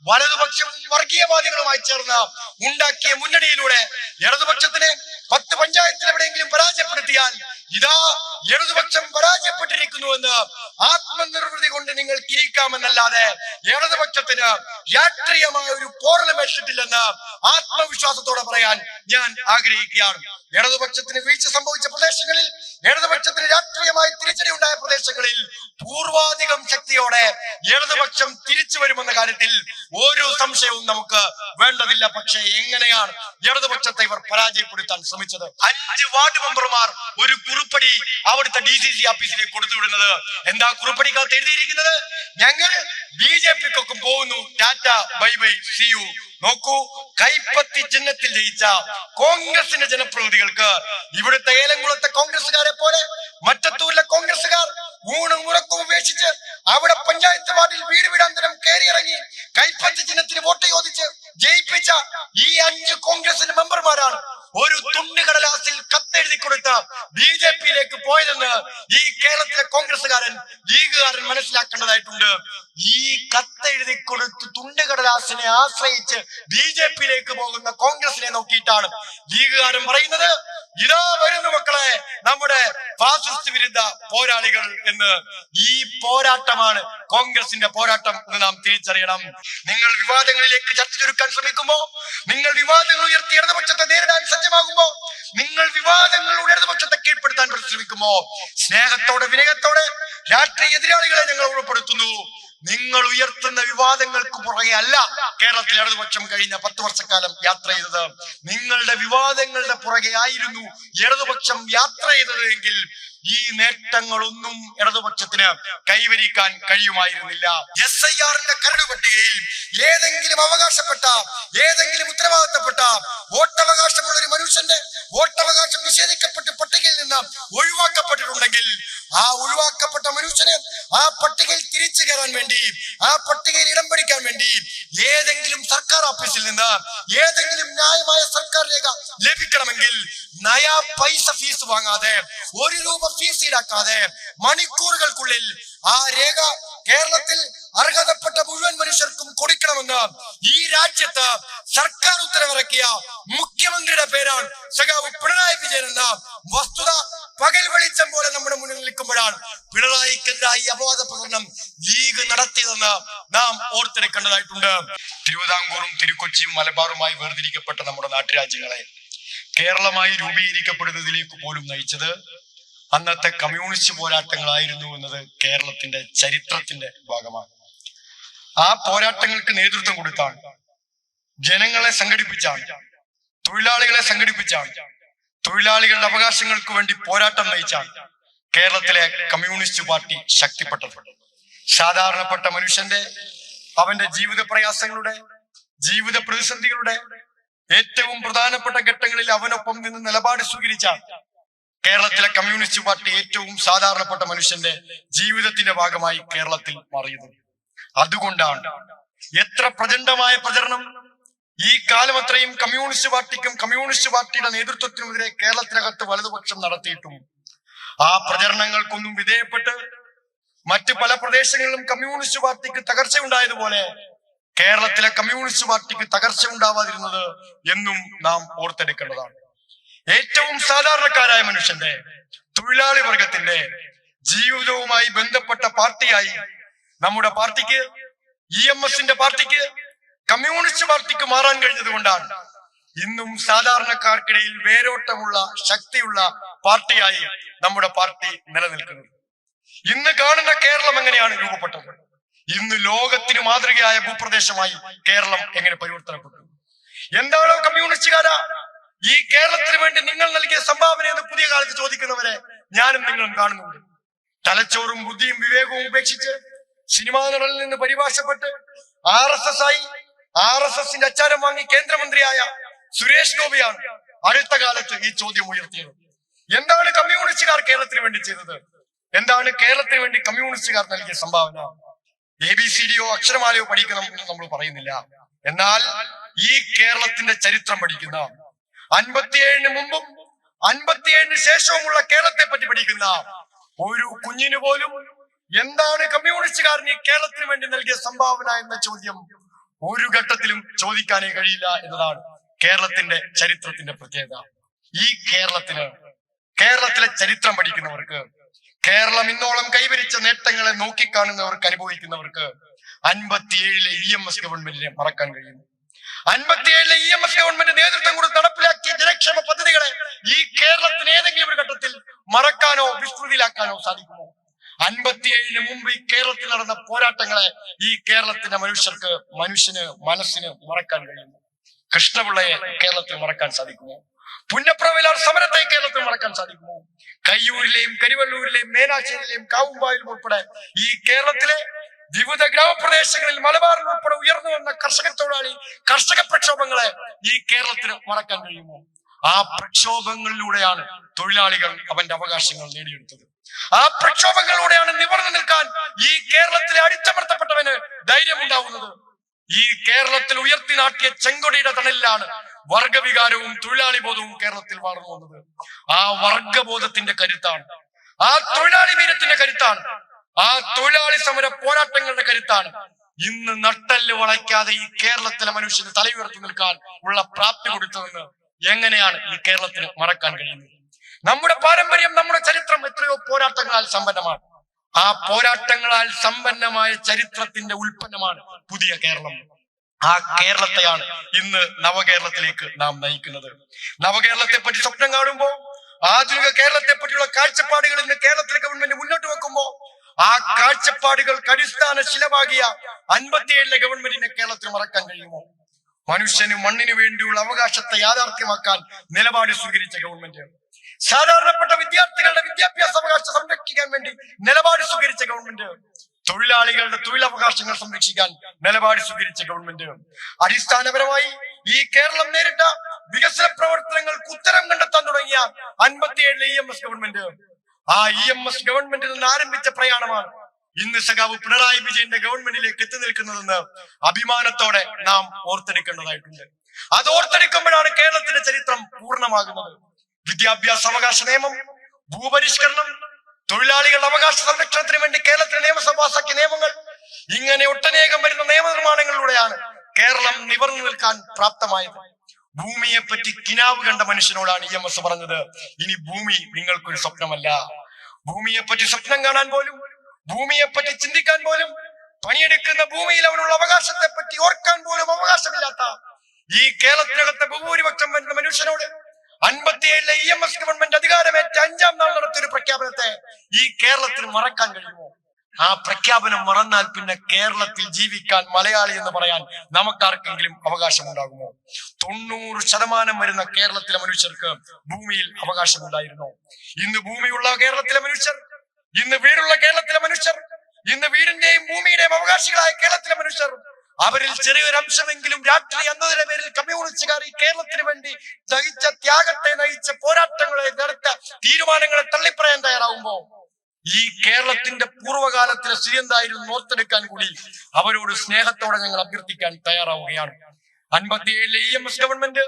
വലതുപക്ഷവും വർഗീയവാദികളുമായി ചേർന്ന് ഉണ്ടാക്കിയ മുന്നണിയിലൂടെ ഇടതുപക്ഷത്തിന് 10 പഞ്ചായത്തിൽ എവിടെയെങ്കിലും പരാജയപ്പെടുത്തിയാൽ ഇതാ ഇടതുപക്ഷം പരാജയപ്പെട്ടിരിക്കുന്നുവെന്ന് ആത്മനിർവൃതി കൊണ്ട് നിങ്ങൾ കിരിക്കാമെന്നല്ലാതെ ഇടതുപക്ഷത്തിന് രാഷ്ട്രീയമായ ഒരു പോറലും ഏറ്റിട്ടില്ലെന്ന് ആത്മവിശ്വാസത്തോടെ പറയാൻ ഞാൻ ആഗ്രഹിക്കുകയാണ്. ഇടതുപക്ഷത്തിന് വീഴ്ച സംഭവിച്ച പ്രദേശങ്ങളിൽ, ഇടതുപക്ഷത്തിന് രാഷ്ട്രീയമായി തിരിച്ചടി ഉണ്ടായ പ്രദേശങ്ങളിൽ പൂർവാധികം ശക്തിയോടെ ഇടതുപക്ഷം തിരിച്ചു വരുമെന്ന കാര്യത്തിൽ ഒരു സംശയവും നമുക്ക് വേണ്ടതില്ല. പക്ഷേ എങ്ങനെയാണ് ഇടതുപക്ഷത്തെ ഇവർ പരാജയപ്പെടുത്താൻ ശ്രമിച്ചത്? 5 വാർഡ് മെമ്പർമാർ ഒരു കുറിപ്പടി അവിടുത്തെ DCC ഓഫീസിലേക്ക് കൊടുത്തുവിടുന്നത്. എന്താ കുറിപ്പടിക്കകത്ത് എഴുതിയിരിക്കുന്നത്? ഞങ്ങൾ BJP-ക്കൊപ്പം പോകുന്നു, tata bye bye see you. നോക്കൂ, കൈപ്പത്തി ചിഹ്നത്തിൽ ജയിച്ച കോൺഗ്രസിന്റെ ജനപ്രതിനിധികൾക്ക് ഇവിടുത്തെ ഏലംകുളത്തെ കോൺഗ്രസുകാരെ പോലെ മറ്റത്തൂരിലെ കോൺഗ്രസുകാർ ഊണും ഉറക്കവും ഉപേക്ഷിച്ച് അവിടെ പഞ്ചായത്ത് വാർഡിൽ വീട് വീടാന്തരം കയറിയിറങ്ങി കൈപ്പത്തി ചിഹ്നത്തിന് വോട്ട് ചോദിച്ച് ജയിപ്പിച്ച ഈ 5 കോൺഗ്രസിന്റെ മെമ്പർമാരാണ് ഒരു തുണ്ടുകടലാസിൽ കത്തെഴുതി കൊടുത്ത BJP-യിലേക്ക് പോയതെന്ന് ഈ കേരളത്തിലെ കോൺഗ്രസുകാരൻ, ലീഗുകാരൻ മനസ്സിലാക്കേണ്ടതായിട്ടുണ്ട്. ഈ കത്തെഴുതി കൊടുത്ത് തുണ്ടുകടലാസിനെ ആശ്രയിച്ച് BJP-യിലേക്ക് പോകുന്ന കോൺഗ്രസിനെ നോക്കിയിട്ടാണ് ലീഗുകാരൻ പറയുന്നത്, ഇതാ വരുന്നു മക്കളെ നമ്മുടെ ഫാസിസ്റ്റ് വിരുദ്ധ പോരാളികൾ എന്ന്. ഈ പോരാട്ടമാണ് കോൺഗ്രസിന്റെ പോരാട്ടം എന്ന് നാം തിരിച്ചറിയണം. നിങ്ങൾ വിവാദങ്ങളിലേക്ക് ചർച്ച ചുരുക്കാൻ ശ്രമിക്കുമ്പോ, നിങ്ങൾ വിവാദങ്ങൾ ഉയർത്തി ഇടതുപക്ഷത്തെ നേരിടാൻ സജ്ജമാകുമ്പോ, നിങ്ങൾ വിവാദങ്ങളുടെ ഇടതുപക്ഷത്തെ കീഴ്പ്പെടുത്താൻ ശ്രമിക്കുമ്പോ, സ്നേഹത്തോടെ വിനയത്തോടെ രാഷ്ട്രീയ എതിരാളികളെ ഞങ്ങൾ ഉൾപ്പെടുത്തുന്നു. നിങ്ങൾ ഉയർത്തുന്ന വിവാദങ്ങൾക്ക് പുറകെ അല്ല കേരളത്തിലെ ഇടതുപക്ഷം കഴിഞ്ഞ 10 വർഷക്കാലം യാത്ര ചെയ്തത്. നിങ്ങളുടെ വിവാദങ്ങളുടെ പുറകെ ആയിരുന്നു ഇടതുപക്ഷം യാത്ര ചെയ്തത് എങ്കിൽ ഈ നേട്ടങ്ങളൊന്നും ഇടതുപക്ഷത്തിന് കൈവരിക്കാൻ കഴിയുമായിരുന്നില്ല. SIR-ന്റെ കരട് പട്ടികയിൽ ഏതെങ്കിലും അവകാശപ്പെട്ട, ഏതെങ്കിലും ഉത്തരവാദിത്തപ്പെട്ട വോട്ടവകാശമുള്ള ഒരു മനുഷ്യന്റെ വോട്ടവകാശം നിഷേധിക്കപ്പെട്ട് പട്ടികയിൽ നിന്ന് ഒഴിവാക്കപ്പെട്ടിട്ടുണ്ടെങ്കിൽ ആ ഒഴിവാക്കപ്പെട്ട മനുഷ്യന് ആ പട്ടികയിൽ തിരിച്ചു കയറാൻ വേണ്ടി, ആ പട്ടികയിൽ ഇടം പിടിക്കാൻ വേണ്ടി ഏതെങ്കിലും സർക്കാർ ഓഫീസിൽ നിന്ന് ഏതെങ്കിലും ന്യായമായ സർക്കാർ രേഖ ലഭിക്കണമെങ്കിൽ നയാ പൈസ ഫീസ് വാങ്ങാതെ, 1 രൂപ ഫീസ് ഈടാക്കാതെ മണിക്കൂറുകൾക്കുള്ളിൽ ആ രേഖ കേരളത്തിൽ അർഹതപ്പെട്ട മുഴുവൻ മനുഷ്യർക്കും കൊടുക്കണമെന്ന് ഈ രാജ്യത്ത് സർക്കാർ ഉത്തരവിറക്കിയ മുഖ്യമന്ത്രിയുടെ പേരാണ് സഖാവ് പിണറായി വിജയൻ എന്ന വസ്തുത പകൽ വെളിച്ചം പോലെ നമ്മുടെ മുന്നിൽ നിൽക്കുമ്പോഴാണ് പിണറായിക്കെതിരായി അപവാദ പ്രകടനം ലീഗ് നടത്തിയതെന്ന് നാം ഓർത്തെടുക്കേണ്ടതായിട്ടുണ്ട്. തിരുവിതാംകൂറും തിരുക്കൊച്ചിയും മലബാറുമായി വേർതിരിക്കപ്പെട്ട നമ്മുടെ നാട്ടുരാജ്യങ്ങളെ കേരളമായി രൂപീകരിക്കപ്പെടുന്നതിലേക്ക് പോലും നയിച്ചത് അന്നത്തെ കമ്മ്യൂണിസ്റ്റ് പോരാട്ടങ്ങളായിരുന്നു എന്നത് കേരളത്തിന്റെ ചരിത്രത്തിന്റെ ഭാഗമാണ്. ആ പോരാട്ടങ്ങൾക്ക് നേതൃത്വം കൊടുത്താണ്, ജനങ്ങളെ സംഘടിപ്പിച്ചാണ്, തൊഴിലാളികളെ സംഘടിപ്പിച്ചാണ്, തൊഴിലാളികളുടെ അവകാശങ്ങൾക്ക് വേണ്ടി പോരാട്ടം നയിച്ചാണ് കേരളത്തിലെ കമ്മ്യൂണിസ്റ്റ് പാർട്ടി ശക്തിപ്പെട്ടത്. സാധാരണപ്പെട്ട മനുഷ്യന്റെ, അവന്റെ ജീവിത പ്രയാസങ്ങളുടെ, ജീവിത പ്രതിസന്ധികളുടെ ഏറ്റവും പ്രധാനപ്പെട്ട ഘട്ടങ്ങളിൽ അവനൊപ്പം നിന്ന് നിലപാട് സ്വീകരിച്ച കേരളത്തിലെ കമ്മ്യൂണിസ്റ്റ് പാർട്ടി ഏറ്റവും സാധാരണപ്പെട്ട മനുഷ്യന്റെ ജീവിതത്തിന്റെ ഭാഗമായി കേരളത്തിൽ മാറിയത്. അതുകൊണ്ടാണ് എത്ര പ്രചണ്ഡമായ പ്രചരണം ഈ കാലം അത്രയും കമ്മ്യൂണിസ്റ്റ് പാർട്ടിക്കും കമ്മ്യൂണിസ്റ്റ് പാർട്ടിയുടെ നേതൃത്വത്തിനുമെതിരെ കേരളത്തിനകത്ത് വലതുപക്ഷം നടത്തിയിട്ടും ആ പ്രചരണങ്ങൾക്കൊന്നും വിധേയപ്പെട്ട് മറ്റ് പല പ്രദേശങ്ങളിലും കമ്മ്യൂണിസ്റ്റ് പാർട്ടിക്ക് തകർച്ചയുണ്ടായതുപോലെ കേരളത്തിലെ കമ്മ്യൂണിസ്റ്റ് പാർട്ടിക്ക് തകർച്ച ഉണ്ടാവാതിരുന്നത് എന്നും നാം ഓർത്തെടുക്കേണ്ടതാണ്. ഏറ്റവും സാധാരണക്കാരായ മനുഷ്യന്റെ, തൊഴിലാളി വർഗത്തിന്റെ ജീവിതവുമായി ബന്ധപ്പെട്ട പാർട്ടിയായി നമ്മുടെ പാർട്ടിക്ക്, EMS-ന്റെ പാർട്ടിക്ക്, കമ്മ്യൂണിസ്റ്റ് പാർട്ടിക്ക് മാറാൻ കഴിഞ്ഞത് കൊണ്ടാണ് ഇന്നും സാധാരണക്കാർക്കിടയിൽ വേരോട്ടമുള്ള ശക്തിയുള്ള പാർട്ടിയായി നമ്മുടെ പാർട്ടി നിലനിൽക്കുന്നത്. ഇന്ന് കാണുന്ന കേരളം എങ്ങനെയാണ് രൂപപ്പെട്ടത്? ഇന്ന് ലോകത്തിന് മാതൃകയായ ഭൂപ്രദേശമായി കേരളം എങ്ങനെ പരിവർത്തനപ്പെട്ടു? എന്താണോ കമ്മ്യൂണിസ്റ്റുകാരാ ഈ കേരളത്തിന് വേണ്ടി നിങ്ങൾ നൽകിയ സംഭാവന എന്ന് പുതിയ കാലത്ത് ചോദിക്കുന്നവരെ ഞാനും നിങ്ങളും കാണുന്നുണ്ട്. തലച്ചോറും ബുദ്ധിയും വിവേകവും ഉപേക്ഷിച്ച് സിനിമാ നടനിൽ നിന്ന് പരിഭാഷപ്പെട്ട് RSS ആയി RSS-ന്റെ അച്ചാരം വാങ്ങി കേന്ദ്രമന്ത്രിയായ സുരേഷ് ഗോപിയാണ് അടുത്ത കാലത്ത് ഈ ചോദ്യം ഉയർത്തിയത്. എന്താണ് കമ്മ്യൂണിസ്റ്റുകാർ കേരളത്തിന് വേണ്ടി ചെയ്തത്? എന്താണ് കേരളത്തിന് വേണ്ടി കമ്മ്യൂണിസ്റ്റുകാർ നൽകിയ സംഭാവന? ABCDയോ അക്ഷരമാലയോ പഠിക്കണം എന്ന് നമ്മൾ പറയുന്നില്ല. എന്നാൽ ഈ കേരളത്തിന്റെ ചരിത്രം പഠിക്കുന്ന, 57-ന് മുമ്പും 57-ന് ശേഷവുമുള്ള കേരളത്തെ പറ്റി പഠിക്കുന്ന ഒരു കുഞ്ഞിന് പോലും എന്താണ് കമ്മ്യൂണിസ്റ്റുകാരൻ ഈ കേരളത്തിന് വേണ്ടി നൽകിയ സംഭാവന എന്ന ചോദ്യം ഒരു ഘട്ടത്തിലും ചോദിക്കാനേ കഴിയില്ല എന്നതാണ് കേരളത്തിന്റെ ചരിത്രത്തിന്റെ പ്രത്യേകത. ഈ കേരളത്തിലെ ചരിത്രം പഠിക്കുന്നവർക്ക്, കേരളം ഇന്നോളം കൈവരിച്ച നേട്ടങ്ങളെ നോക്കിക്കാണുന്നവർക്ക്, അനുഭവിക്കുന്നവർക്ക് 57-ലെ EMS ഗവൺമെന്റിനെ മറക്കാൻ കഴിയുന്നു. 57-ലെ EMS ഗവൺമെന്റ് നേതൃത്വം കൊടുത്ത് നടപ്പിലാക്കിയ ജനക്ഷേമ പദ്ധതികളെ ഈ കേരളത്തിന് ഏതെങ്കിലും ഒരു ഘട്ടത്തിൽ മറക്കാനോ വിസ്മൃതിയിലാക്കാനോ സാധിക്കുമോ? 57-ന് മുമ്പ് ഈ കേരളത്തിൽ നടന്ന പോരാട്ടങ്ങളെ ഈ കേരളത്തിന്റെ മനസ്സിന് മറക്കാൻ കഴിയുന്നു. കൃഷ്ണപിള്ളയെ കേരളത്തിൽ മറക്കാൻ സാധിക്കുമോ? പുന്നപ്രവയലാർ സമരത്തെ കേരളത്തിൽ മറക്കാൻ സാധിക്കുമോ? കയ്യൂരിലെയും കരിവള്ളൂരിലെയും മേനാശ്ശേരിയിലെയും കാവുമ്പായിലും ഉൾപ്പെടെ ഈ കേരളത്തിലെ വിവിധ ഗ്രാമപ്രദേശങ്ങളിൽ മലബാറിൽ ഉൾപ്പെടെ ഉയർന്നു വന്ന കർഷക പ്രക്ഷോഭങ്ങളെ ഈ കേരളത്തിന് മറക്കാൻ കഴിയുമോ? ആ പ്രക്ഷോഭങ്ങളിലൂടെയാണ് തൊഴിലാളികൾ അവന്റെ അവകാശങ്ങൾ നേടിയെടുത്തത്. ആ പ്രക്ഷോഭങ്ങളിലൂടെയാണ് നിവർന്നു നിൽക്കാൻ ഈ കേരളത്തിലെ അടിച്ചമർത്തപ്പെട്ടവന് ധൈര്യമുണ്ടാവുന്നത്. ഈ കേരളത്തിൽ ഉയർത്തി നാട്ടിയ ചെങ്കൊടിയുടെ തണലിലാണ് വർഗവികാരവും തൊഴിലാളി ബോധവും കേരളത്തിൽ വളർന്നു വന്നത്. ആ വർഗബോധത്തിന്റെ കരുത്താണ്, ആ തൊഴിലാളി വീരത്തിന്റെ കരുത്താണ്, ആ തൊഴിലാളി സമര പോരാട്ടങ്ങളുടെ കരുത്താണ് ഇന്ന് നട്ടല് വളയ്ക്കാതെ ഈ കേരളത്തിലെ മനുഷ്യന് തലയുയർത്തി നിൽക്കാൻ ഉള്ള പ്രാപ്തി കൊടുത്തതെന്ന് എങ്ങനെയാണ് ഈ കേരളത്തിന് മറക്കാൻ കഴിയുന്നത്? നമ്മുടെ പാരമ്പര്യം, നമ്മുടെ ചരിത്രം എത്രയോ പോരാട്ടങ്ങളാൽ സമ്പന്നമാണ്. ആ പോരാട്ടങ്ങളാൽ സമ്പന്നമായ ചരിത്രത്തിന്റെ ഉൽപ്പന്നമാണ് പുതിയ കേരളം. ആ കേരളത്തെയാണ് ഇന്ന് നവകേരളത്തിലേക്ക് നാം നയിക്കുന്നത്. നവകേരളത്തെ പറ്റി സ്വപ്നം കാണുമ്പോൾ, ആധുനിക കേരളത്തെ പറ്റിയുള്ള കാഴ്ചപ്പാടുകൾ ഇന്ന് കേരളത്തിലെ ഗവൺമെന്റ് മുന്നോട്ട് വെക്കുമ്പോൾ, ആ കാഴ്ചപ്പാടുകൾക്ക് അടിസ്ഥാന ശിലമാകിയ 57-ലെ ഗവൺമെന്റിനെ കേരളത്തിൽ മറക്കാൻ കഴിയുമോ? മനുഷ്യന് മണ്ണിന് വേണ്ടിയുള്ള അവകാശത്തെ യാഥാർത്ഥ്യമാക്കാൻ നിലപാട് സ്വീകരിച്ച ഗവൺമെന്റ്, സാധാരണപ്പെട്ട വിദ്യാർത്ഥികളുടെ വിദ്യാഭ്യാസ അവകാശം സംരക്ഷിക്കാൻ വേണ്ടി നിലപാട് സ്വീകരിച്ച ഗവൺമെന്റ്, തൊഴിലാളികളുടെ തൊഴിലവകാശങ്ങൾ സംരക്ഷിക്കാൻ നിലപാട് സ്വീകരിച്ച ഗവൺമെന്റ്, അടിസ്ഥാനപരമായി ഈ കേരളം നേരിട്ട വികസന പ്രവർത്തനങ്ങൾക്ക് ഉത്തരം കണ്ടെത്താൻ തുടങ്ങിയ 57-ലെ EMS ഗവൺമെന്റ്, ആ EMS ഗവൺമെന്റിൽ നിന്ന് ആരംഭിച്ച പ്രയാണമാണ് ഇന്ന് സഖാവ് പിണറായി വിജയന്റെ ഗവൺമെന്റിലേക്ക് എത്തി നിൽക്കുന്നതെന്ന് അഭിമാനത്തോടെ നാം ഓർത്തെടുക്കേണ്ടതായിട്ടുണ്ട്. അത് ഓർത്തെടുക്കുമ്പോഴാണ് കേരളത്തിന്റെ ചരിത്രം പൂർണ്ണമാകുന്നത്. വിദ്യാഭ്യാസ അവകാശ നിയമം, ഭൂപരിഷ്കരണം, തൊഴിലാളികളുടെ അവകാശ സംരക്ഷണത്തിന് വേണ്ടി കേരളത്തിലെ നിയമസഭ പാസാക്കിയ നിയമങ്ങൾ, ഇങ്ങനെ ഒട്ടനേകം വരുന്ന നിയമനിർമ്മാണങ്ങളിലൂടെയാണ് കേരളം നിവർന്നു നിൽക്കാൻ പ്രാപ്തമായത്. ഭൂമിയെ പറ്റി കിനാവ് കണ്ട മനുഷ്യനോടാണ് EMS പറഞ്ഞത്, ഇനി ഭൂമി നിങ്ങൾക്കൊരു സ്വപ്നമല്ല. ഭൂമിയെ പറ്റി സ്വപ്നം കാണാൻ പോലും, ഭൂമിയെ പറ്റി ചിന്തിക്കാൻ പോലും, പണിയെടുക്കുന്ന ഭൂമിയിൽ അവനുള്ള അവകാശത്തെ പറ്റി ഓർക്കാൻ പോലും അവകാശമില്ലാത്ത ഈ കേരളത്തിനകത്തെ ബഹുഭൂരിപക്ഷം വരുന്ന മനുഷ്യനോട് 57-ലെ EMS ഗവൺമെന്റ് അധികാരമേറ്റ 5-ാം നാൾ നടത്തിയ ഒരു പ്രഖ്യാപനത്തെ ഈ കേരളത്തിന് മറക്കാൻ കഴിയുമോ? ആ പ്രഖ്യാപനം മറന്നാൽ പിന്നെ കേരളത്തിൽ ജീവിക്കാൻ, മലയാളി എന്ന് പറയാൻ നമുക്കാർക്കെങ്കിലും അവകാശമുണ്ടാകുമോ? 90% വരുന്ന കേരളത്തിലെ മനുഷ്യർക്ക് ഭൂമിയിൽ അവകാശമുണ്ടായിരുന്നു. ഇന്ന് ഭൂമിയുള്ള കേരളത്തിലെ മനുഷ്യർ, ഇന്ന് വീടുള്ള കേരളത്തിലെ മനുഷ്യർ, ഇന്ന് വീടിന്റെയും ഭൂമിയുടെയും അവകാശികളായ കേരളത്തിലെ മനുഷ്യർ, അവരിൽ ചെറിയൊരു അംശമെങ്കിലും രാഷ്ട്രീയ എന്നതിന്റെ പേരിൽ കമ്മ്യൂണിസ്റ്റുകാർ ഈ കേരളത്തിന് വേണ്ടി നയിച്ച ത്യാഗത്തെ, നയിച്ച പോരാട്ടങ്ങളെ, നടത്ത തീരുമാനങ്ങളെ തള്ളിപ്പറയാൻ തയ്യാറാവുമ്പോ ഈ കേരളത്തിന്റെ പൂർവ്വകാലത്തിലെ സ്ഥിതി എന്തായിരുന്നു ഓർത്തെടുക്കാൻ കൂടി അവരോട് സ്നേഹത്തോടെ ഞങ്ങൾ അഭ്യർത്ഥിക്കാൻ തയ്യാറാവുകയാണ്. 57-ലെ EMS ഗവൺമെന്റ്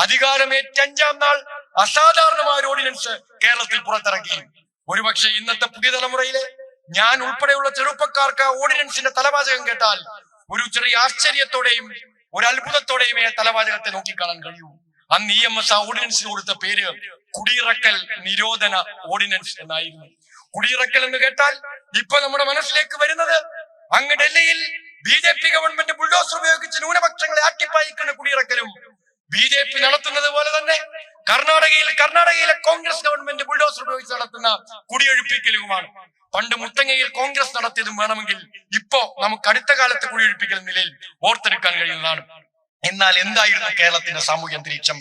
അധികാരമേറ്റ 5-ാം നാൾ അസാധാരണമായ ഒരു ഓർഡിനൻസ് കേരളത്തിൽ പുറത്തിറക്കി. ഒരുപക്ഷെ ഇന്നത്തെ പുതിയ തലമുറയിലെ ഞാൻ ഉൾപ്പെടെയുള്ള ചെറുപ്പക്കാർക്ക് ഓർഡിനൻസിന്റെ തലവാചകം കേട്ടാൽ ഒരു ചെറിയ ആശ്ചര്യത്തോടെയും ഒരു അത്ഭുതത്തോടെയും തലവാചകത്തെ നോക്കിക്കാണാൻ കഴിയൂ. അന്ന് EMS ആ ഓർഡിനൻസിന് കൊടുത്ത പേര് കുടിയിറക്കൽ നിരോധന ഓർഡിനൻസ് എന്നായിരുന്നു. കുടിയിറക്കൽ എന്ന് കേട്ടാൽ ഇപ്പൊ നമ്മുടെ മനസ്സിലേക്ക് വരുന്നത് അങ്ങ് ഡൽഹിയിൽ BJP ഗവൺമെന്റ് ബുൾഡോസർ ഉപയോഗിച്ച് ന്യൂനപക്ഷങ്ങളെ ആട്ടിപ്പായിക്കുന്ന കുടിയിറക്കലും, BJP നടത്തുന്നത് പോലെ തന്നെ കർണാടകയിലെ കോൺഗ്രസ് ഗവൺമെന്റ് ബുൾഡോസർ ഉപയോഗിച്ച് നടത്തുന്ന കുടിയൊഴിപ്പിക്കലുമാണ്. പണ്ട് മുത്തങ്ങയിൽ കോൺഗ്രസ് നടത്തിയതും വേണമെങ്കിൽ ഇപ്പോ നമുക്ക് അടുത്ത കാലത്തെ കുടിയൊഴിപ്പിക്കൽ നിലയിൽ ഓർത്തെടുക്കാൻ കഴിയുന്നതാണ്. എന്നാൽ എന്തായിരുന്നു കേരളത്തിന്റെ സാമൂഹ്യ അന്തരീക്ഷം?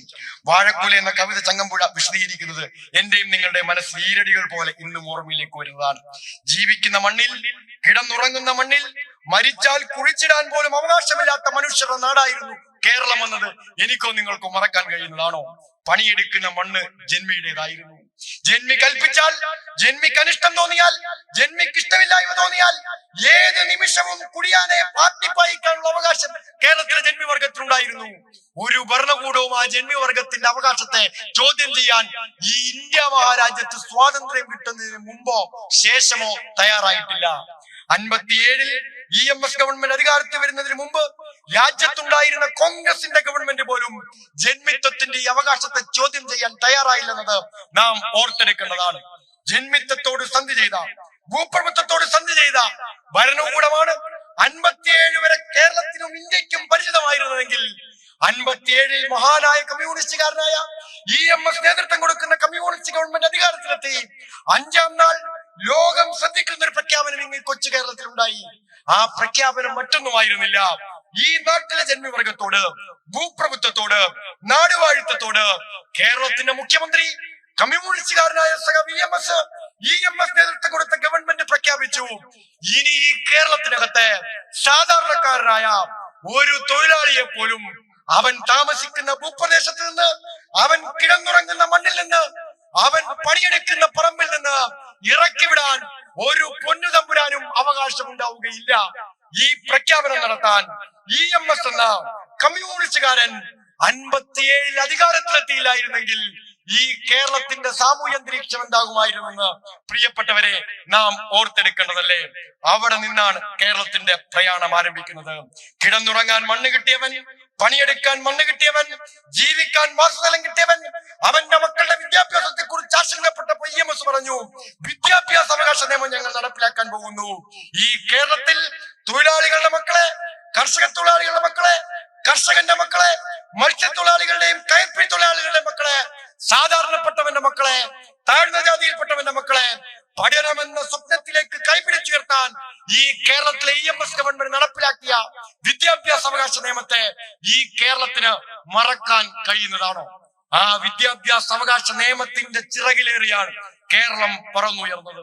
വാഴക്കുല എന്ന കവിത ചങ്ങമ്പുഴ വിശദീകരിക്കുന്നത് എന്റെയും നിങ്ങളുടെയും മനസ്സ് ഈരടികൾ പോലെ ഇന്നും ഓർമ്മയിലേക്ക് വരുന്നതാണ്. ജീവിക്കുന്ന മണ്ണിൽ, കിടന്നുറങ്ങുന്ന മണ്ണിൽ, മരിച്ചാൽ കുഴിച്ചിടാൻ പോലും അവകാശമില്ലാത്ത മനുഷ്യരുടെ നാടായിരുന്നു കേരളം എന്നത് എനിക്കോ നിങ്ങൾക്കോ മറക്കാൻ കഴിയുന്നതാണോ? പണിയെടുക്കുന്ന മണ്ണ് ജന്മിയുടേതായിരുന്നു. ജന്മി കൽപ്പിച്ചാൽ, ജന്മിക്ക് അനിഷ്ടം തോന്നിയാൽ, ജന്മിക്ക് ഇഷ്ടമില്ലായ്മ തോന്നിയാൽ ഏത് നിമിഷവും കുടിയാനെ പാട്ടിപ്പായിക്കാനുള്ള അവകാശം കേരളത്തിലെ ജന്മിവർഗത്തിനുണ്ടായിരുന്നു. ഒരു ഭരണകൂടവും ആ ജന്മിവർഗത്തിന്റെ അവകാശത്തെ ചോദ്യം ചെയ്യാൻ ഈ ഇന്ത്യ മഹാരാജ്യത്ത് സ്വാതന്ത്ര്യം കിട്ടുന്നതിന് മുമ്പോ ശേഷമോ തയ്യാറായിട്ടില്ല. 57-ൽ EMS ഗവൺമെന്റ് അധികാരത്തിൽ വരുന്നതിന് മുമ്പ് രാജ്യത്തുണ്ടായിരുന്ന കോൺഗ്രസിന്റെ ഗവൺമെന്റ് പോലും ജന്മിത്വത്തിന്റെ ഈ അവകാശത്തെ ചോദ്യം ചെയ്യാൻ തയ്യാറായില്ലെന്നത് നാം ഓർത്തെടുക്കേണ്ടതാണ്. ജന്മിത്വത്തോട് സന്ധി ചെയ്ത, ഭൂപ്രഭുത്വത്തോട് സന്ധി ചെയ്ത ഭരണകൂടമാണ് 57 വരെ കേരളത്തിനും ഇന്ത്യക്കും പരിചിതമായിരുന്നതെങ്കിൽ 57 മഹാനായ കമ്മ്യൂണിസ്റ്റുകാരനായ EMS നേതൃത്വം കൊടുക്കുന്ന കമ്മ്യൂണിസ്റ്റ് ഗവൺമെന്റ് അധികാരത്തിലെത്തി 5-ാം നാൾ ലോകം ശ്രദ്ധിക്കുന്ന ഒരു പ്രഖ്യാപനം ഇന്ന് കൊച്ചു കേരളത്തിൽ ഉണ്ടായി. ആ പ്രഖ്യാപനം മറ്റൊന്നുമായിരുന്നില്ല, ഈ നാട്ടിലെ ജന്മിവർഗത്തോട്, ഭൂപ്രഭുത്വത്തോട്, നാടുവാഴിത്തത്തോട് കേരളത്തിന്റെ മുഖ്യമന്ത്രി കമ്മ്യൂണിസ്റ്റുകാരനായ EMS നേതൃത്വം കൊടുത്ത ഗവൺമെന്റ് പ്രഖ്യാപിച്ചു, ഇനി ഈ കേരളത്തിനകത്തെ സാധാരണക്കാരനായ ഒരു തൊഴിലാളിയെ പോലും അവൻ താമസിക്കുന്ന ഭൂപ്രദേശത്ത് നിന്ന്, അവൻ കിടന്നുറങ്ങുന്ന മണ്ണിൽ നിന്ന്, അവൻ പണിയെടുക്കുന്ന പറമ്പിൽ നിന്ന് ഇറക്കിവിടാൻ ഒരു പൊന്നുതമ്പുരാനും അവകാശമുണ്ടാവുകയില്ല. ഈ പ്രഖ്യാപനം നടത്താൻ EMS എന്ന കമ്മ്യൂണിസ്റ്റുകാരൻ 57 അധികാരത്തിലെത്തിയില്ലായിരുന്നെങ്കിൽ ഈ കേരളത്തിന്റെ സാമൂഹ്യ അന്തരീക്ഷം എന്താകുമായിരുന്നെന്ന് പ്രിയപ്പെട്ടവരെ നാം ഓർത്തെടുക്കേണ്ടതല്ലേ. അവിടെ നിന്നാണ് കേരളത്തിന്റെ പ്രയാണം ആരംഭിക്കുന്നത്. കിടന്നുറങ്ങാൻ മണ്ണ് കിട്ടിയവൻ, പണിയെടുക്കാൻ മണ്ണ് കിട്ടിയവൻ, ജീവിക്കാൻ വാസസ്ഥലം കിട്ടിയവൻ, അവന്റെ മക്കളുടെ വിദ്യാഭ്യാസത്തെ കുറിച്ച് ആശങ്കപ്പെട്ടപ്പോൾ EMS പറഞ്ഞു, വിദ്യാഭ്യാസ അവകാശ നിയമം ഞങ്ങൾ നടപ്പിലാക്കാൻ പോകുന്നു. ഈ കേരളത്തിൽ തൊഴിലാളികളുടെ മക്കളെ, കർഷക തൊഴിലാളികളുടെ മക്കളെ, കർഷകന്റെ മക്കളെ, മത്സ്യത്തൊഴിലാളികളുടെയും കയർപ്പിഴ തൊഴിലാളികളുടെ മക്കളെ, സാധാരണപ്പെട്ടവന്റെ മക്കളെ, താഴ്ന്ന ജാതിയിൽപ്പെട്ടവന്റെ മക്കളെ പഠനമെന്ന സ്വപ്നത്തിലേക്ക് കൈപിടിച്ചുയർത്താൻ ഈ കേരളത്തിലെ EMS ഗവൺമെന്റ് നടപ്പിലാക്കിയ വിദ്യാഭ്യാസ അവകാശ നിയമത്തെ ഈ കേരളത്തിന് മറക്കാൻ കഴിയുന്നതാണോ? ആ വിദ്യാഭ്യാസ അവകാശ നിയമത്തിന്റെ ചിറകിലേറിയാണ് കേരളം പറന്നുയർന്നത്.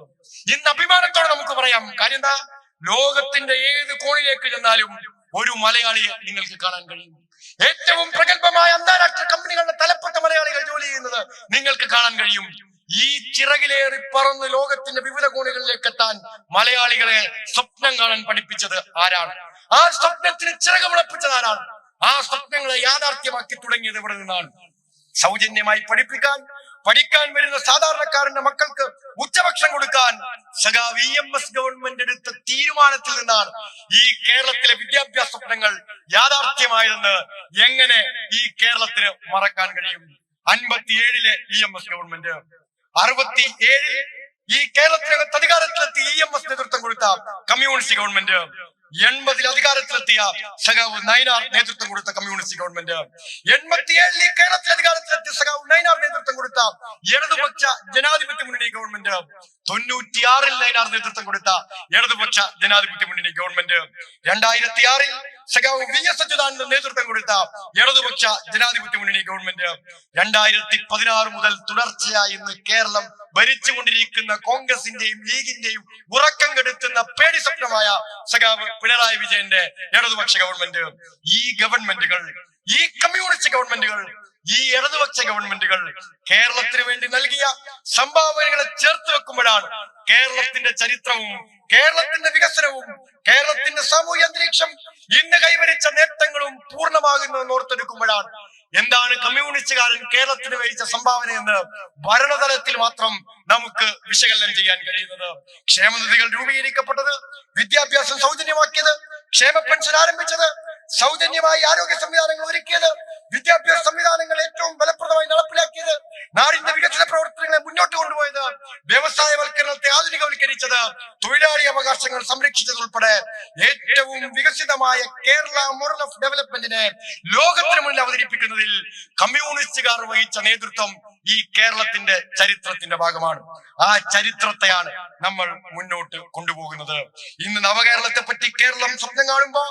ഇന്ന് അഭിമാനത്തോടെ നമുക്ക് പറയാം. കാര്യം എന്താ? ലോകത്തിന്റെ ഏത് കോണിലേക്ക് ചെന്നാലും ഒരു മലയാളിയെ നിങ്ങൾക്ക് കാണാൻ കഴിയും. ഏറ്റവും പ്രഗത്ഭമായ അന്താരാഷ്ട്ര കമ്പനികളുടെ തലപ്പത്ത മലയാളികൾ ജോലി ചെയ്യുന്നത് നിങ്ങൾക്ക് കാണാൻ കഴിയും. ഈ ചിറകിലേറി പറന്ന് ലോകത്തിന്റെ വിവിധ കോണുകളിലേക്ക് എത്താൻ മലയാളികളെ സ്വപ്നം കാണാൻ പഠിപ്പിച്ചത് ആരാണ്? ആ സ്വപ്നത്തിന് ചിറകുമുളപ്പിച്ചത് ആരാണ്? ആ സ്വപ്നങ്ങളെ യാഥാർത്ഥ്യമാക്കി തുടങ്ങിയത് ഇവിടെ നിന്നാണ്. സൗജന്യമായി പഠിക്കാൻ വരുന്ന സാധാരണക്കാരന്റെ മക്കൾക്ക് ഉച്ചഭക്ഷണം കൊടുക്കാൻ സഖാവ് EMS ഗവൺമെന്റ് എടുത്ത തീരുമാനത്തിൽ നിന്നാണ് ഈ കേരളത്തിലെ വിദ്യാഭ്യാസ സ്വപ്നങ്ങൾ യാഥാർത്ഥ്യമായതെന്ന് എങ്ങനെ ഈ കേരളത്തിന് മറക്കാൻ കഴിയും? 57-ലെ EMS ഗവൺമെന്റ്, 67-ൽ ഈ കേരളത്തിനകത്ത് അധികാരത്തിലെത്തി EMS നേതൃത്വം കൊടുത്ത കമ്മ്യൂണിസ്റ്റ് ഗവൺമെന്റ്, 80-ൽ അധികാരത്തിലെത്തിയ സഖാവ് നയനാർ നേതൃത്വം കൊടുത്ത കമ്മ്യൂണിസ്റ്റ് ഗവൺമെന്റ്, 87-ൽ ഈ കേരളത്തിൽ അധികാരത്തിലെത്തിയ സഖാവ് നയനാർ നേതൃത്വം കൊടുത്ത ഇടതുപക്ഷ ജനാധിപത്യ മുന്നണി ഗവൺമെന്റ്, 96-ൽ നയനാർ നേതൃത്വം കൊടുത്ത ഇടതുപക്ഷ ജനാധിപത്യ മുന്നണി ഗവൺമെന്റ്, 2006-ൽ സഖാവ് VS അച്യുതാനന്ദൻ നേതൃത്വം കൊടുത്ത ഇടതുപക്ഷ ജനാധിപത്യ മുന്നണി ഗവൺമെന്റ്, 2016 മുതൽ തുടർച്ചയായി ഇന്ന് കേരളം ഭരിച്ചുകൊണ്ടിരിക്കുന്ന കോൺഗ്രസിന്റെയും ലീഗിന്റെയും ഉറക്കം കെടുത്തുന്ന പേടി സ്വപ്നമായ സഖാവ് പിണറായി വിജയന്റെ ഇടതുപക്ഷ ഗവൺമെന്റ്, ഈ ഗവൺമെന്റുകൾ, ഈ കമ്മ്യൂണിസ്റ്റ് ഗവൺമെന്റുകൾ, ഈ ഇടതുപക്ഷ ഗവൺമെന്റുകൾ കേരളത്തിന് വേണ്ടി നൽകിയ സംഭാവനകളെ ചേർത്ത് വെക്കുമ്പോഴാണ് കേരളത്തിന്റെ ചരിത്രവും കേരളത്തിന്റെ വികസനവും കേരളത്തിന്റെ സാമൂഹ്യ അന്തരീക്ഷം ഇന്ന് കൈവരിച്ച നേട്ടങ്ങളും പൂർണ്ണമാകുന്നതെന്ന് ഓർത്തെടുക്കുമ്പോഴാണ് എന്താണ് കമ്മ്യൂണിസ്റ്റുകാരൻ കേരളത്തിന് വഹിച്ച സംഭാവന എന്ന് ഭരണതലത്തിൽ മാത്രം നമുക്ക് വിശകലനം ചെയ്യാൻ കഴിയുന്നത്. ക്ഷേമനിധികൾ രൂപീകരിക്കപ്പെട്ടത്, വിദ്യാഭ്യാസം സൗജന്യമാക്കിയത്, ക്ഷേമ പെൻഷൻ ആരംഭിച്ചത്, സൗജന്യമായി ആരോഗ്യ സംവിധാനങ്ങൾ ഒരുക്കിയത്, വിദ്യാഭ്യാസ സംവിധാനങ്ങൾ ഏറ്റവും ഫലപ്രദമായി നടപ്പിലാക്കിയത്, നാടിന്റെ വികസന പ്രവർത്തനങ്ങളെ മുന്നോട്ട് കൊണ്ടുപോയത്, വ്യവസായവൽക്കരണത്തെ ആധുനികവൽക്കരിച്ചത്, തൊഴിലാളി അവകാശങ്ങൾ സംരക്ഷിച്ചത് ഉൾപ്പെടെ ഏറ്റവും വികസിതമായ കേരള മോഡൽ ഓഫ് ഡെവലപ്മെന്റിനെ ലോകത്തിന് മുന്നിൽ അവതരിപ്പിക്കുന്നതിൽ കമ്മ്യൂണിസ്റ്റുകാർ വഹിച്ച നേതൃത്വം ഈ കേരളത്തിന്റെ ചരിത്രത്തിന്റെ ഭാഗമാണ്. ആ ചരിത്രത്തെയാണ് നമ്മൾ മുന്നോട്ട് കൊണ്ടുപോകുന്നത്. ഇന്ന് നവകേരളത്തെ പറ്റി കേരളം സ്വപ്നം കാണുമ്പോ,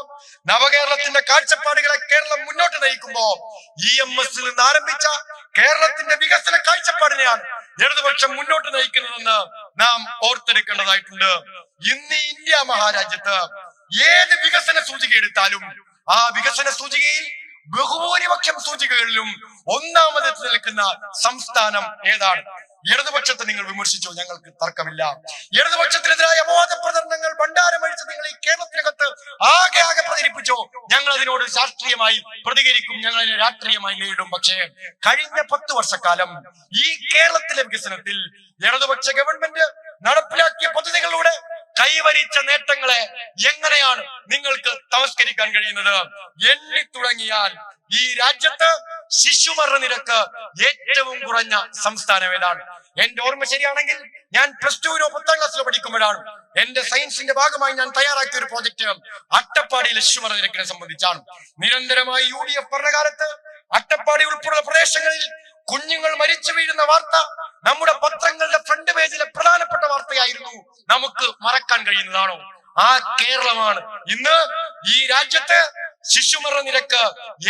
നവകേരളത്തിന്റെ കാഴ്ചപ്പാടുകളെ കേരളം മുന്നോട്ട് നയിക്കുമ്പോ EMS നിന്ന് ആരംഭിച്ച കേരളത്തിന്റെ വികസന കാഴ്ചപ്പാടിനെയാണ് ഇടതുപക്ഷം മുന്നോട്ട് നയിക്കുന്നതെന്ന് നാം ഓർത്തെടുക്കേണ്ടതായിട്ടുണ്ട്. ഇന്ന് ഇന്ത്യ മഹാരാജ്യത്ത് ഏത് വികസന സൂചിക എടുത്താലും ആ വികസന സൂചികയിൽ ബഹുഭൂരിപക്ഷം സൂചികകളിലും ഒന്നാമതെത്തി നിൽക്കുന്ന സംസ്ഥാനം ഏതാണ്? ഇടതുപക്ഷത്തെ നിങ്ങൾ വിമർശിച്ചു, ഞങ്ങൾക്ക് തർക്കമില്ല. ഇടതുപക്ഷത്തിനെതിരായ അപവാദ പ്രചരണങ്ങൾ ഭണ്ഡാരമഴിച്ച് നിങ്ങൾ ഈ കേരളത്തിനകത്ത് ആകെ പ്രചരിപ്പിച്ചോ, ഞങ്ങൾ അതിനോട് രാഷ്ട്രീയമായി പ്രതികരിക്കും, ഞങ്ങൾ അതിനെ രാഷ്ട്രീയമായി നേരിടും. പക്ഷേ കഴിഞ്ഞ 10 വർഷക്കാലം ഈ കേരളത്തിലെ വികസനത്തിൽ ഇടതുപക്ഷ ഗവൺമെന്റ് നടപ്പിലാക്കിയ പദ്ധതികളിലൂടെ കൈവരിച്ച നേട്ടങ്ങളെ എങ്ങനെയാണ് നിങ്ങൾക്ക് തമസ്കരിക്കാൻ കഴിയുന്നത്? എണ്ണി തുടങ്ങിയാൽ ഈ രാജ്യത്ത് ശിശുമരണ നിരക്ക് ഏറ്റവും കുറഞ്ഞ സംസ്ഥാനം ഏതാണ്? എന്റെ ഓർമ്മ ശരിയാണെങ്കിൽ ഞാൻ +2 10ാം ക്ലാസ്സിലോ പഠിക്കുമ്പോഴാണ് എന്റെ സയൻസിന്റെ ഭാഗമായി ഞാൻ തയ്യാറാക്കിയ ഒരു പ്രോജക്റ്റ് അട്ടപ്പാടിയിലെ ശിശുമരണ നിരക്കിനെ സംബന്ധിച്ചാണ്. നിരന്തരമായി UDF ഭരണകാലത്ത് അട്ടപ്പാടി ഉൾപ്പെടെയുള്ള പ്രദേശങ്ങളിൽ കുഞ്ഞുങ്ങൾ മരിച്ചു വീഴുന്ന വാർത്ത നമ്മുടെ പത്രങ്ങളുടെ ഫ്രണ്ട് പേജിലെ പ്രധാനപ്പെട്ട വാർത്തയായിരുന്നു. നമുക്ക് മറക്കാൻ കഴിയുന്നതാണോ? ആ കേരളമാണ് ഇന്ന് ഈ രാജ്യത്ത് ശിശുമരണ നിരക്ക്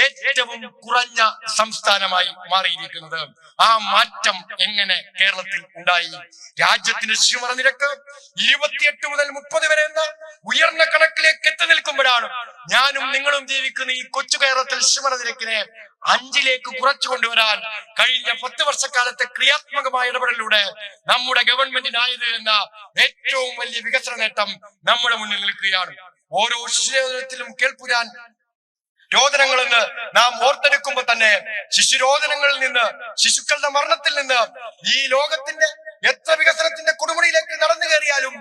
ഏറ്റവും കുറഞ്ഞ സംസ്ഥാനമായി മാറിയിരിക്കുന്നത്. ആ മാറ്റം എങ്ങനെ കേരളത്തിൽ ഉണ്ടായി? രാജ്യത്തിന്റെ ശിശുമരണ നിരക്ക് 28 മുതൽ 30 വരെ എന്ന ഉയർന്ന കണക്കിലേക്ക് എത്തി നിൽക്കുമ്പോഴാണ് ഞാനും നിങ്ങളും ജീവിക്കുന്ന ഈ കൊച്ചു കേരളത്തിൽ ശിശുമരണ നിരക്കിനെ 5ലേക്ക് കുറച്ചു കൊണ്ടുവരാൻ കഴിഞ്ഞ 10 വർഷക്കാലത്തെ ക്രിയാത്മകമായ ഇടപെടലിലൂടെ നമ്മുടെ ഗവൺമെന്റിനായത് എന്ന ഏറ്റവും വലിയ വികസന നേട്ടം നമ്മുടെ മുന്നിൽ നിൽക്കുകയാണ്. ഓരോ ശിശുരോധനത്തിലും കേൾപ്പുരാൻ രോദനങ്ങളെന്ന് നാം ഓർത്തെടുക്കുമ്പോൾ തന്നെ ശിശുരോദനങ്ങളിൽ നിന്ന്, ശിശുക്കളുടെ മരണത്തിൽ നിന്ന് ഈ ലോകത്തിന്റെ എത്ര വികസനത്തിന്റെ കൊടുമുടിയിലേക്ക് നടന്നു കയറിയാലും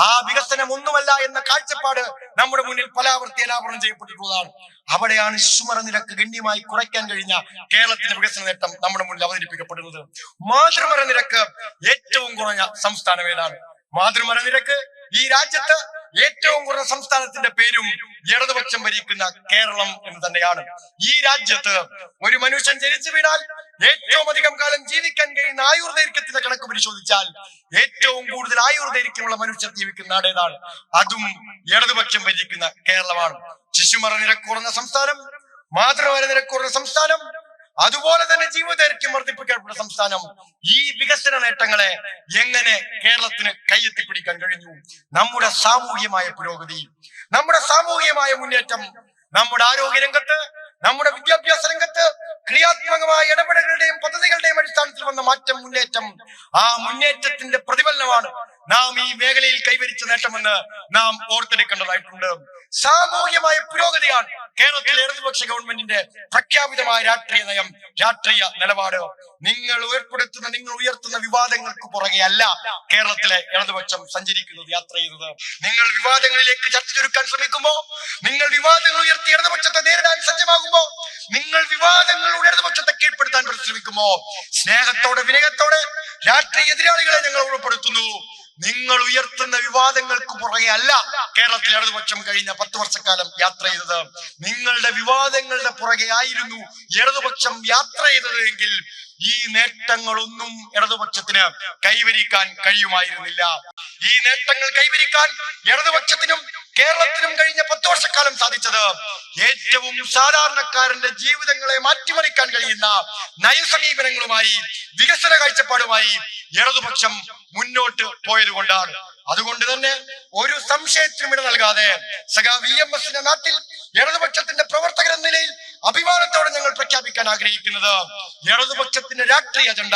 ആ വികസനം ഒന്നുമല്ല എന്ന കാഴ്ചപ്പാട് നമ്മുടെ മുന്നിൽ പലാവർത്തി അനാവരണം ചെയ്യപ്പെട്ടിട്ടുള്ളതാണ്. അവിടെയാണ് ശിശുമരണ നിരക്ക് ഗണ്യമായി കുറയ്ക്കാൻ കഴിഞ്ഞ കേരളത്തിന്റെ വികസന നേട്ടം നമ്മുടെ മുന്നിൽ അവതരിപ്പിക്കപ്പെടുന്നത്. മാതൃമരണ നിരക്ക് ഏറ്റവും കുറഞ്ഞ സംസ്ഥാനം ഏതാണ്? മാതൃമരണ നിരക്ക് ഈ രാജ്യത്ത് ഏറ്റവും കുറഞ്ഞ സംസ്ഥാനത്തിന്റെ പേരും ഇടതുപക്ഷം ഭരിക്കുന്ന കേരളം എന്ന് തന്നെയാണ്. ഈ രാജ്യത്ത് ഒരു മനുഷ്യൻ ജനിച്ചു വീണാൽ ഏറ്റവും അധികം കാലം ജീവിക്കാൻ കഴിയുന്ന ആയുർദൈർഘ്യത്തിന്റെ കണക്ക് പരിശോധിച്ചാൽ ഏറ്റവും കൂടുതൽ ആയുർദൈർഘ്യമുള്ള മനുഷ്യർ ജീവിക്കുന്ന നാട് ഏതാണ്? അതും ഇടതുപക്ഷം ഭരിക്കുന്ന കേരളമാണ്. ശിശുമരണ നിരക്ക് കുറഞ്ഞ സംസ്ഥാനം, മാതൃമരണ നിരക്ക് കുറഞ്ഞ സംസ്ഥാനം, അതുപോലെ തന്നെ ജീവദൈർഘ്യം വർദ്ധിപ്പിക്കപ്പെട്ട സംസ്ഥാനം. ഈ വികസന നേട്ടങ്ങളെ എങ്ങനെ കേരളത്തിന് കൈയെത്തിപ്പിടിക്കാൻ കഴിഞ്ഞു? നമ്മുടെ സാമൂഹ്യമായ പുരോഗതി, നമ്മുടെ സാമൂഹ്യമായ മുന്നേറ്റം, നമ്മുടെ ആരോഗ്യ രംഗത്ത്, നമ്മുടെ വിദ്യാഭ്യാസ രംഗത്ത് ക്രിയാത്മകമായ ഇടപെടലുകളുടെയും പദ്ധതികളുടെയും അടിസ്ഥാനത്തിൽ വന്ന മാറ്റം, മുന്നേറ്റം. ആ മുന്നേറ്റത്തിന്റെ പ്രതിഫലനമാണ് നാം ഈ മേഖലയിൽ കൈവരിച്ച നേട്ടമെന്ന് നാം ഓർത്തെടുക്കേണ്ടതായിട്ടുണ്ട്. സാമൂഹ്യമായ പുരോഗതിയാണ് കേരളത്തിലെ ഇടതുപക്ഷ ഗവൺമെന്റിന്റെ പ്രഖ്യാപിതമായ രാഷ്ട്രീയ നയം, രാഷ്ട്രീയ നിലപാട്. നിങ്ങൾ ഉയർത്തുന്ന വിവാദങ്ങൾക്ക് പുറകെ അല്ല കേരളത്തിലെ ഇടതുപക്ഷം സഞ്ചരിക്കുന്നത്, യാത്ര ചെയ്യുന്നത്. നിങ്ങൾ വിവാദങ്ങളിലേക്ക് ചർച്ച ചുരുക്കാൻ ശ്രമിക്കുമ്പോ, നിങ്ങൾ വിവാദങ്ങൾ ഉയർത്തി ഇടതുപക്ഷത്തെ നേരിടാൻ സജ്ജമാകുമ്പോ, നിങ്ങൾ വിവാദങ്ങളുടെ ഇടതുപക്ഷത്തെ കീഴ്പ്പെടുത്താൻ ശ്രമിക്കുമ്പോ, സ്നേഹത്തോടെ വിനയത്തോടെ രാഷ്ട്രീയ എതിരാളികളെ ഞങ്ങൾ ഉൾപ്പെടുത്തുന്നു. നിങ്ങൾ ഉയർത്തുന്ന വിവാദങ്ങൾക്ക് പുറകെ അല്ല കേരളത്തിലെ ഇടതുപക്ഷം കഴിഞ്ഞ 10 വർഷക്കാലം യാത്ര ചെയ്തത്. നിങ്ങളുടെ വിവാദങ്ങളുടെ പുറകെ ആയിരുന്നു ഇടതുപക്ഷം യാത്ര ചെയ്തത് എങ്കിൽ ഈ നേട്ടങ്ങളൊന്നും ഇടതുപക്ഷത്തിന് കൈവരിക്കാൻ കഴിയുമായിരുന്നില്ല. ഈ നേട്ടങ്ങൾ കൈവരിക്കാൻ ഇടതുപക്ഷത്തിനും കേരളത്തിനും കഴിഞ്ഞ 10 വർഷക്കാലം സാധിച്ചത് ഏറ്റവും സാധാരണക്കാരന്റെ ജീവിതങ്ങളെ മാറ്റിമറിക്കാൻ കഴിയുന്ന നയസമീപനങ്ങളുമായി, വികസന കാഴ്ചപ്പാടുമായി ഇടതുപക്ഷം മുന്നോട്ട് പോയത് കൊണ്ടാണ്. അതുകൊണ്ട് തന്നെ ഒരു സംശയത്തിനും ഇട നൽകാതെ VMSന്റെ നാട്ടിൽ ഇടതുപക്ഷത്തിന്റെ പ്രവർത്തകർ എന്ന നിലയിൽ അഭിമാനത്തോടെ ഞങ്ങൾ പ്രഖ്യാപിക്കാൻ ആഗ്രഹിക്കുന്നത്, ഇടതുപക്ഷത്തിന്റെ രാഷ്ട്രീയ അജണ്ട,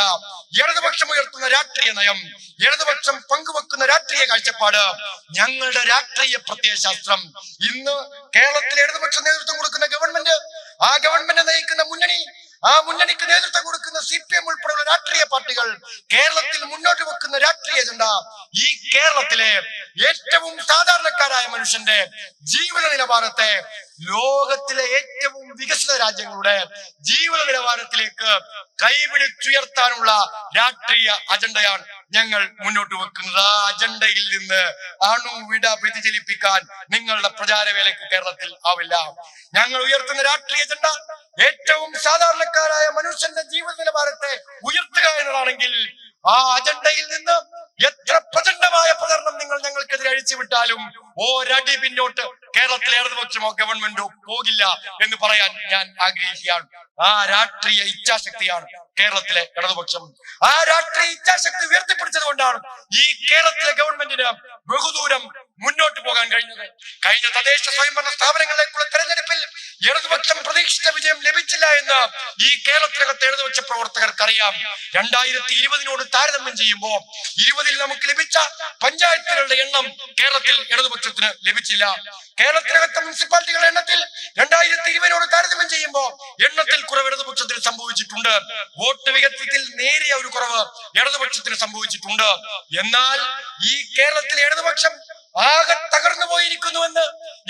ഇടതുപക്ഷം ഉയർത്തുന്ന രാഷ്ട്രീയ നയം, ഇടതുപക്ഷം പങ്കുവെക്കുന്ന രാഷ്ട്രീയ കാഴ്ചപ്പാട്, ഞങ്ങളുടെ രാഷ്ട്രീയ പ്രത്യയശാസ്ത്രം, ഇന്ന് കേരളത്തിലെ ഇടതുപക്ഷ നേതൃത്വം കൊടുക്കുന്ന ഗവൺമെന്റ്, ആ ഗവൺമെന്റ് നയിക്കുന്ന മുന്നണി, ആ മുന്നണിക്ക് നേതൃത്വം കൊടുക്കുന്ന CPM ഉൾപ്പെടെയുള്ള രാഷ്ട്രീയ പാർട്ടികൾ കേരളത്തിൽ മുന്നോട്ട് വെക്കുന്ന രാഷ്ട്രീയ അജണ്ട ഈ കേരളത്തിലെ ഏറ്റവും സാധാരണക്കാരായ മനുഷ്യന്റെ ജീവിത നിലവാരത്തെ ലോകത്തിലെ ഏറ്റവും വികസിത രാജ്യങ്ങളുടെ ജീവിത നിലവാരത്തിലേക്ക് കൈപിടിച്ചുയർത്താനുള്ള രാഷ്ട്രീയ അജണ്ടയാണ് ഞങ്ങൾ മുന്നോട്ട് വെക്കുന്നത്. ആ അജണ്ടയിൽ നിന്ന് അണുവിട വ്യതിചലിപ്പിക്കാൻ നിങ്ങളുടെ പ്രചാരവേലയ്ക്ക് കേരളത്തിൽ ആവില്ല. ഞങ്ങൾ ഉയർത്തുന്ന രാഷ്ട്രീയ അജണ്ട ഏറ്റവും സാധാരണക്കാരായ മനുഷ്യന്റെ ജീവിത നിലവാരത്തെ ഉയർത്തുക എന്നതാണെങ്കിൽ ആ അജണ്ടയിൽ നിന്ന് എത്ര പ്രചണ്ഡമായ പ്രചരണം നിങ്ങൾ ഞങ്ങൾക്കെതിരെ അഴിച്ചുവിട്ടാലും ഒരടി പിന്നോട്ട് കേരളത്തിലെ ഇടതുപക്ഷമോ ഗവൺമെന്റോ പോകില്ല എന്ന് പറയാൻ ഞാൻ ആഗ്രഹിക്കുകയാണ്. ആ രാഷ്ട്രീയ ഇച്ഛാശക്തിയാണ് കേരളത്തിലെ ഇടതുപക്ഷം. ആ രാഷ്ട്രീയ ഇച്ഛാശക്തി ഉയർത്തിപ്പിടിച്ചത് കൊണ്ടാണ് ഈ കേരളത്തിലെ ഗവൺമെന്റിന് ബഹുദൂരം മുന്നോട്ട് പോകാൻ കഴിഞ്ഞത്. കഴിഞ്ഞ തദ്ദേശ സ്വയംഭരണ സ്ഥാപനങ്ങളിലേക്കുള്ള തെരഞ്ഞെടുപ്പിൽ ഇടതുപക്ഷം പ്രതീക്ഷിച്ച വിജയം ലഭിച്ചില്ല എന്ന് ഈ കേരളത്തിനകത്തെ ഇടതുപക്ഷ പ്രവർത്തകർക്കറിയാം. 2020 താരതമ്യം ചെയ്യുമ്പോൾ 20 നമുക്ക് ലഭിച്ച പഞ്ചായത്തുകളുടെ എണ്ണം കേരളത്തിൽ ഇടതുപക്ഷത്തിന് ലഭിച്ചില്ല. കേരളത്തിനകത്തെ മുനിസിപ്പാലിറ്റികളുടെ എണ്ണത്തിൽ 2020 താരതമ്യം ചെയ്യുമ്പോൾ എണ്ണത്തിൽ കുറവ് ഇടതുപക്ഷത്തിന് സംഭവിച്ചിട്ടുണ്ട്. വോട്ട് വിഹിതത്തിൽ നേരിയ ഒരു കുറവ് ഇടതുപക്ഷത്തിന് സംഭവിച്ചിട്ടുണ്ട്. എന്നാൽ ഈ കേരളത്തിലെ ഇടതുപക്ഷം ആകെ തകർന്നു പോയിരിക്കുന്നുവെന്ന്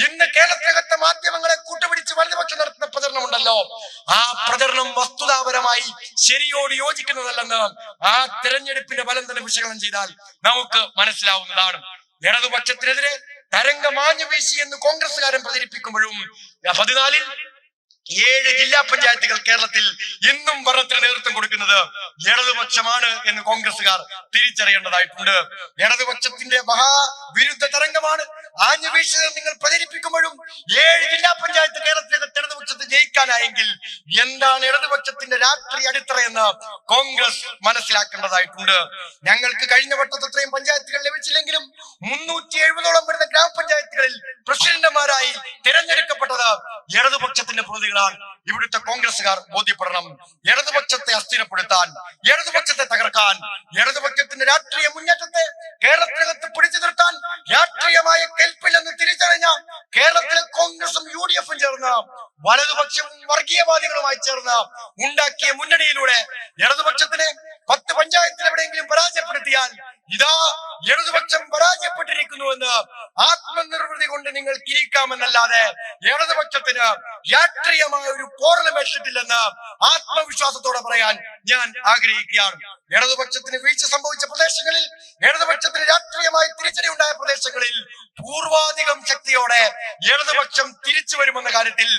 ഇന്ന് കേരളത്തിനകത്തെ മാധ്യമങ്ങളെ കൂട്ടുപിടിച്ച് വലതുപക്ഷം നടത്തുന്ന പ്രചരണമുണ്ടല്ലോ, ആ പ്രചരണം വസ്തുതാപരമായി ശരിയോട് യോജിക്കുന്നതല്ലെന്ന് ആ തെരഞ്ഞെടുപ്പിന്റെ ഫലം തന്നെ വിശകലനം ചെയ്താൽ നമുക്ക് മനസ്സിലാവുന്നതാണ്. ഇടതുപക്ഷത്തിനെതിരെ തരംഗമാഞ്ഞു വീശി എന്ന് കോൺഗ്രസ്സുകാരൻ പ്രചരിപ്പിക്കുമ്പോഴും 14 7 ജില്ലാ പഞ്ചായത്തുകൾ കേരളത്തിൽ ഇന്നും ഭരണത്തിന് നേതൃത്വം കൊടുക്കുന്നത് ഇടതുപക്ഷമാണ് എന്ന് കോൺഗ്രസുകാർ തിരിച്ചറിയേണ്ടതായിട്ടുണ്ട്. ഇടതുപക്ഷത്തിന്റെ മഹാവിരുദ്ധ തരംഗമാണ് ആഞ്ഞു വീഴ്ച നിങ്ങൾ പ്രചരിപ്പിക്കുമ്പോഴും 7 ജില്ലാ പഞ്ചായത്ത് കേരളത്തിനകത്ത് ഇടതുപക്ഷത്ത് ജയിക്കാനായെങ്കിൽ എന്താണ് ഇടതുപക്ഷത്തിന്റെ രാഷ്ട്രീയ അടിത്തറയെന്ന് കോൺഗ്രസ് മനസ്സിലാക്കേണ്ടതായിട്ടുണ്ട്. ഞങ്ങൾക്ക് കഴിഞ്ഞ വട്ടത്ത് അത്രയും പഞ്ചായത്തുകൾ ലഭിച്ചില്ലെങ്കിലും 370ഓളം വരുന്ന ഗ്രാമപഞ്ചായത്തുകളിൽ പ്രസിഡന്റുമാരായി തിരഞ്ഞെടുക്കപ്പെട്ടത് ഇടതുപക്ഷത്തിന്റെ പ്രതികളാണ്. ഇവിടുത്തെ കോൺഗ്രസുകാർ ബോധ്യപ്പെടണം. ഇടതുപക്ഷത്തെ അസ്ഥിരപ്പെടുത്താൻ, ഇടതുപക്ഷത്തെ തകർക്കാൻ, ഇടതുപക്ഷത്തിന്റെ രാഷ്ട്രീയ മുന്നേറ്റത്തെ കേരളത്തിനകത്ത് പിടിച്ചു നിർത്താൻ രാഷ്ട്രീയമായ കെൽപ്പില്ലെന്ന് തിരിച്ചറിഞ്ഞ കേരളത്തിലെ കോൺഗ്രസും UDF-ഉം ചേർന്ന് വലതുപക്ഷവും വർഗീയവാദികളുമായി ചേർന്ന് ഉണ്ടാക്കിയ മുന്നണിയിലൂടെ ഇടതുപക്ഷത്തിന് 10 പഞ്ചായത്തിൽ എവിടെയെങ്കിലും പരാജയപ്പെടുത്തിയാൽ ഇതാ ഇടതുപക്ഷം പരാജയപ്പെട്ടിരിക്കുന്നുവെന്ന് ആത്മനിർവൃതി കൊണ്ട് നിങ്ങൾ കിരിക്കാമെന്നല്ലാതെ ഇടതുപക്ഷത്തിന് രാഷ്ട്രീയമായ ഒരു പോറലമേറ്റിട്ടില്ലെന്ന് ആത്മവിശ്വാസത്തോടെ പറയാൻ ഞാൻ ആഗ്രഹിക്കുകയാണ്. ഇടതുപക്ഷത്തിന് വീഴ്ച സംഭവിച്ച പ്രദേശങ്ങളിൽ, ഇടതുപക്ഷത്തിന് രാഷ്ട്രീയമായി തിരിച്ചടി ഉണ്ടായ പ്രദേശങ്ങളിൽ പൂർവാധികം ശക്തിയോടെ ഇടതുപക്ഷം തിരിച്ചു വരുമെന്ന കാര്യത്തിൽ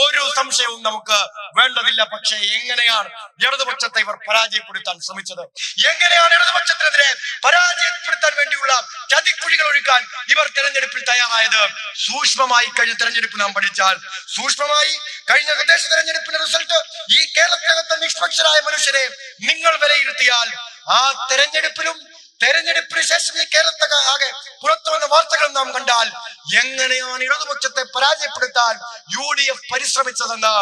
ഒരു സംശയവും നമുക്ക് വേണ്ടതില്ല. പക്ഷേ എങ്ങനെയാണ് ഇടതുപക്ഷത്തെ ഇവർ പരാജയപ്പെടുത്താൻ ശ്രമിച്ചത്? എങ്ങനെയാണ് ഇടതുപക്ഷത്തിനെതിരെ പരാജയപ്പെടുത്താൻ വേണ്ടിയുള്ള ചതിക്കുഴികൾ ഒഴുക്കാൻ ഇവർ തെരഞ്ഞെടുപ്പിൽ തയ്യാറായത്? സൂക്ഷ്മമായി കഴിഞ്ഞ തെരഞ്ഞെടുപ്പ് നാം പഠിച്ചാൽ, സൂക്ഷ്മമായി കഴിഞ്ഞ തദ്ദേശ തെരഞ്ഞെടുപ്പിന്റെ റിസൾട്ട് ഈ കേരളത്തിനകത്തെ നിഷ്പക്ഷരായ മനുഷ്യരെ നിങ്ങൾ വിലയിരുത്തിയാൽ ആ തെരഞ്ഞെടുപ്പിന് ശേഷം ഈ കേരളത്തെ ആകെ പുറത്തു വന്ന വാർത്തകൾ നാം കണ്ടാൽ എങ്ങനെയാണ് ഇടതുപക്ഷത്തെ പരാജയപ്പെടുത്താൻ UDF പരിശ്രമിച്ചതെന്ന്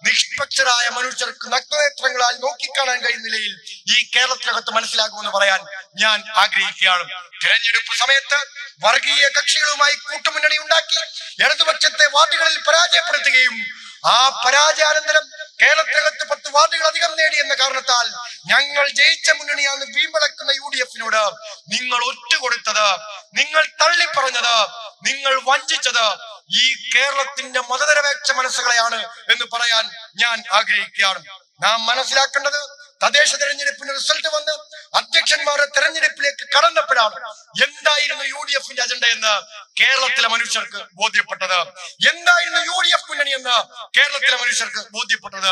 നിഷ്പക്ഷരായ മനുഷ്യർക്ക് നഗ്നനേത്രങ്ങളാൽ നോക്കിക്കാണാൻ കഴിയുന്ന നിലയിൽ ഈ കേരളത്തിനകത്ത് മനസ്സിലാക്കുമെന്ന് പറയാൻ ഞാൻ ആഗ്രഹിക്കുകയാണ്. തെരഞ്ഞെടുപ്പ് സമയത്ത് വർഗീയ കക്ഷികളുമായി കൂട്ടുമുന്നണി ഉണ്ടാക്കി ഇടതുപക്ഷത്തെ വാർഡുകളിൽ പരാജയപ്പെടുത്തുകയും ആ പരാജയാനന്തരം കേരളത്തിനകത്ത് 10 വാർഡുകൾ അധികം നേടി എന്ന കാരണത്താൽ ഞങ്ങൾ ജയിച്ച മുന്നണിയാണ് വീമ്പളക്കുന്ന UDF-നോട് നിങ്ങൾ ഒറ്റുകൊടുത്തത്, നിങ്ങൾ തള്ളിപ്പറഞ്ഞത്, നിങ്ങൾ വഞ്ചിച്ചത് ഈ കേരളത്തിന്റെ മതനിരപേക്ഷ മനസ്സുകളെയാണ് എന്ന് പറയാൻ ഞാൻ ആഗ്രഹിക്കുകയാണ്. നാം മനസ്സിലാക്കേണ്ടത് തദ്ദേശ തെരഞ്ഞെടുപ്പിന്റെ റിസൾട്ട് വന്ന് അധ്യക്ഷന്മാരുടെ തെരഞ്ഞെടുപ്പിലേക്ക് കടന്നപ്പോഴാണ് എന്തായിരുന്നു UDF-ന്റെ അജണ്ട എന്ന് കേരളത്തിലെ മനുഷ്യർക്ക് ബോധ്യപ്പെട്ടത്. എന്തായിരുന്നു UDF മുന്നണി എന്ന് കേരളത്തിലെ മനുഷ്യർക്ക് ബോധ്യപ്പെട്ടത്.